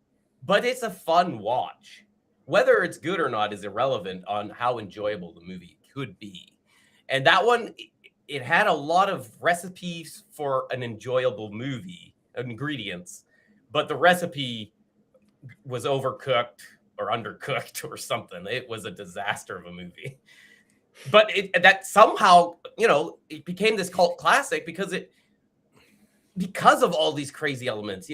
[SPEAKER 2] but it's a fun watch. Whether it's good or not is irrelevant on how enjoyable the movie could be. And that one, it had a lot of recipes for an enjoyable movie, ingredients, but the recipe was overcooked or undercooked or something. It was a disaster of a movie. But that somehow, it became this cult classic because of all these crazy elements,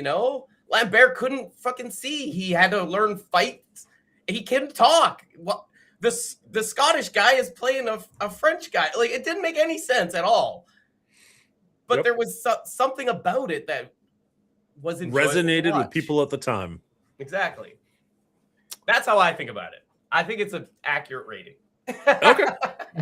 [SPEAKER 2] Lambert couldn't fucking see. He had to learn fights. He couldn't talk. Well, the Scottish guy is playing a French guy. Like, it didn't make any sense at all. But there was something about it that was
[SPEAKER 1] resonated with people at the time.
[SPEAKER 2] Exactly. That's how I think about it. I think it's an accurate rating.
[SPEAKER 1] Okay.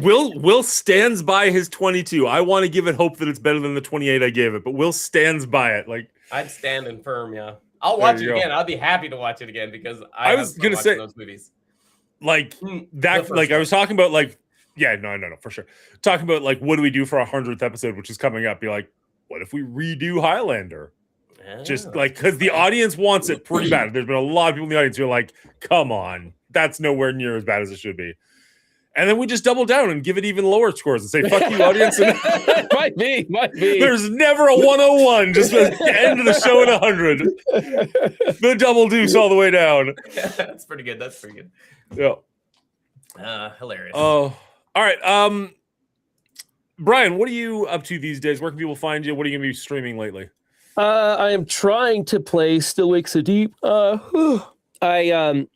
[SPEAKER 1] Will stands by his 22. I want to give it hope that it's better than the 28 I gave it, but Will stands by it. Like,
[SPEAKER 2] I'd stand and firm, yeah. I'll watch it again. I'll be happy to watch it again because I was going to say those movies.
[SPEAKER 1] Like that, like I was talking about, like, no, for sure. Talking about, like, what do we do for our 100th episode, which is coming up? Be like, what if we redo Highlander? Just like, because the audience wants it pretty bad. There's been a lot of people in the audience who are like, come on, that's nowhere near as bad as it should be. And then we just double down and give it even lower scores and say, fuck you, audience.
[SPEAKER 3] might be.
[SPEAKER 1] There's never a 101. Just the end of the show at 100. The double deuce all the way down.
[SPEAKER 2] That's pretty good.
[SPEAKER 1] Yeah.
[SPEAKER 2] Hilarious.
[SPEAKER 1] Oh, all right. Brian, what are you up to these days? Where can people find you? What are you going to be streaming lately?
[SPEAKER 3] I am trying to play Still Wakes So Deep. My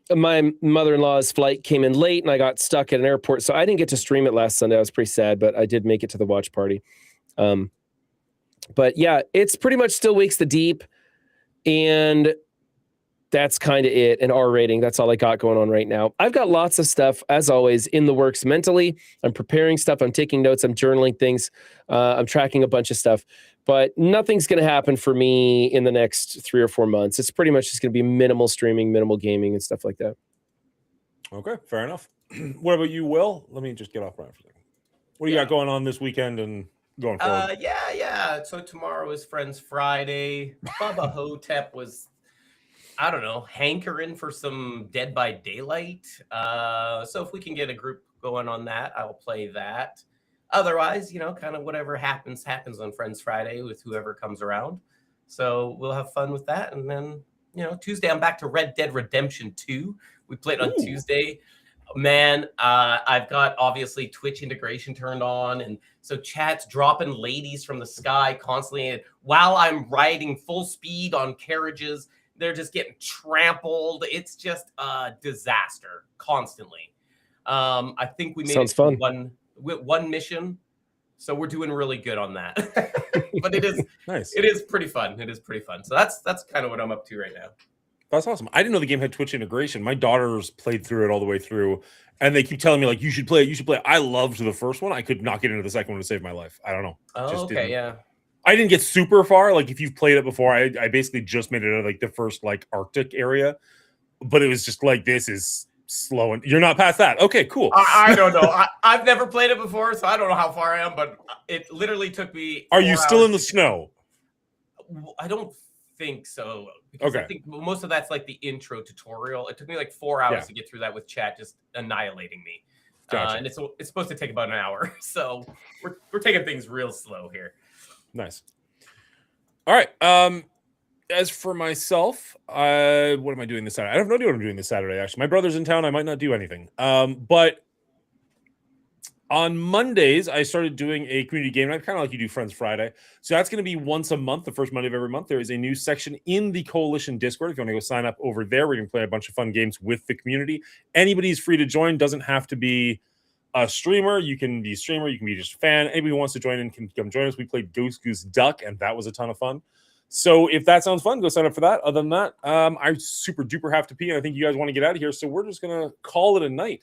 [SPEAKER 3] mother-in-law's flight came in late and I got stuck at an airport, so I didn't get to stream it last Sunday. I was pretty sad, but I did make it to the watch party. But yeah, it's pretty much Still Wakes the Deep, and that's kind of it. An R rating. That's all I got going on right now. I've got lots of stuff, as always, in the works mentally. I'm preparing stuff. I'm taking notes. I'm journaling things. I'm tracking a bunch of stuff. But nothing's going to happen for me in the next 3 or 4 months. It's pretty much just going to be minimal streaming, minimal gaming, and stuff like that.
[SPEAKER 1] Okay, fair enough. What about you, Will? Let me just get off Brian for a second. What do you got going on this weekend and going forward?
[SPEAKER 2] Yeah. So tomorrow is Friends Friday. Bubba Hotep was, I don't know, hankering for some Dead by Daylight. So if we can get a group going on that, I'll play that. Otherwise, kind of whatever happens on Friends Friday with whoever comes around. So we'll have fun with that. And then, Tuesday, I'm back to Red Dead Redemption 2. We played on Tuesday. Man, I've got, obviously, Twitch integration turned on. And so chat's dropping ladies from the sky constantly. And while I'm riding full speed on carriages, they're just getting trampled. It's just a disaster constantly. I think we made
[SPEAKER 3] Sounds fun.
[SPEAKER 2] One mission, so we're doing really good on that. But it is
[SPEAKER 1] nice.
[SPEAKER 2] It is pretty fun. So that's kind of what I'm up to right now.
[SPEAKER 1] That's awesome. I didn't know the game had Twitch integration. My daughters played through it all the way through, and they keep telling me, like, you should play it. I loved the first one. I could not get into the second one to save my life. I don't know.
[SPEAKER 2] Oh, okay, yeah.
[SPEAKER 1] I didn't get super far. Like if you've played it before, I basically just made it out of like the first like Arctic area, but it was just like, this is slow, and you're not past that. Okay, cool.
[SPEAKER 2] I don't know. I've never played it before, so I don't know how far I am, but it literally took me.
[SPEAKER 1] Are you still in the snow?
[SPEAKER 2] I don't think so. Because
[SPEAKER 1] Okay.
[SPEAKER 2] I think most of that's like the intro tutorial. It took me like 4 hours to get through that with chat just annihilating me.
[SPEAKER 1] Gotcha.
[SPEAKER 2] And it's supposed to take about an hour. So we're taking things real slow here.
[SPEAKER 1] Nice. All right. As for myself, what am I doing this Saturday? I have no idea what I'm doing this Saturday, actually. My brother's in town. I might not do anything. But on Mondays, I started doing a community game night, kind of like you do Friends Friday. So that's going to be once a month, the first Monday of every month. There is a new section in the Coalition Discord. If you want to go sign up over there, we're going to play a bunch of fun games with the community. Anybody's free to join. Doesn't have to be a streamer. You can be a streamer. You can be just a fan. Anybody who wants to join in can come join us. We played Ghost Goose Duck, and that was a ton of fun. So if that sounds fun, go sign up for that. Other than that, I super duper have to pee, and I think you guys want to get out of here. So we're just going to call it a night.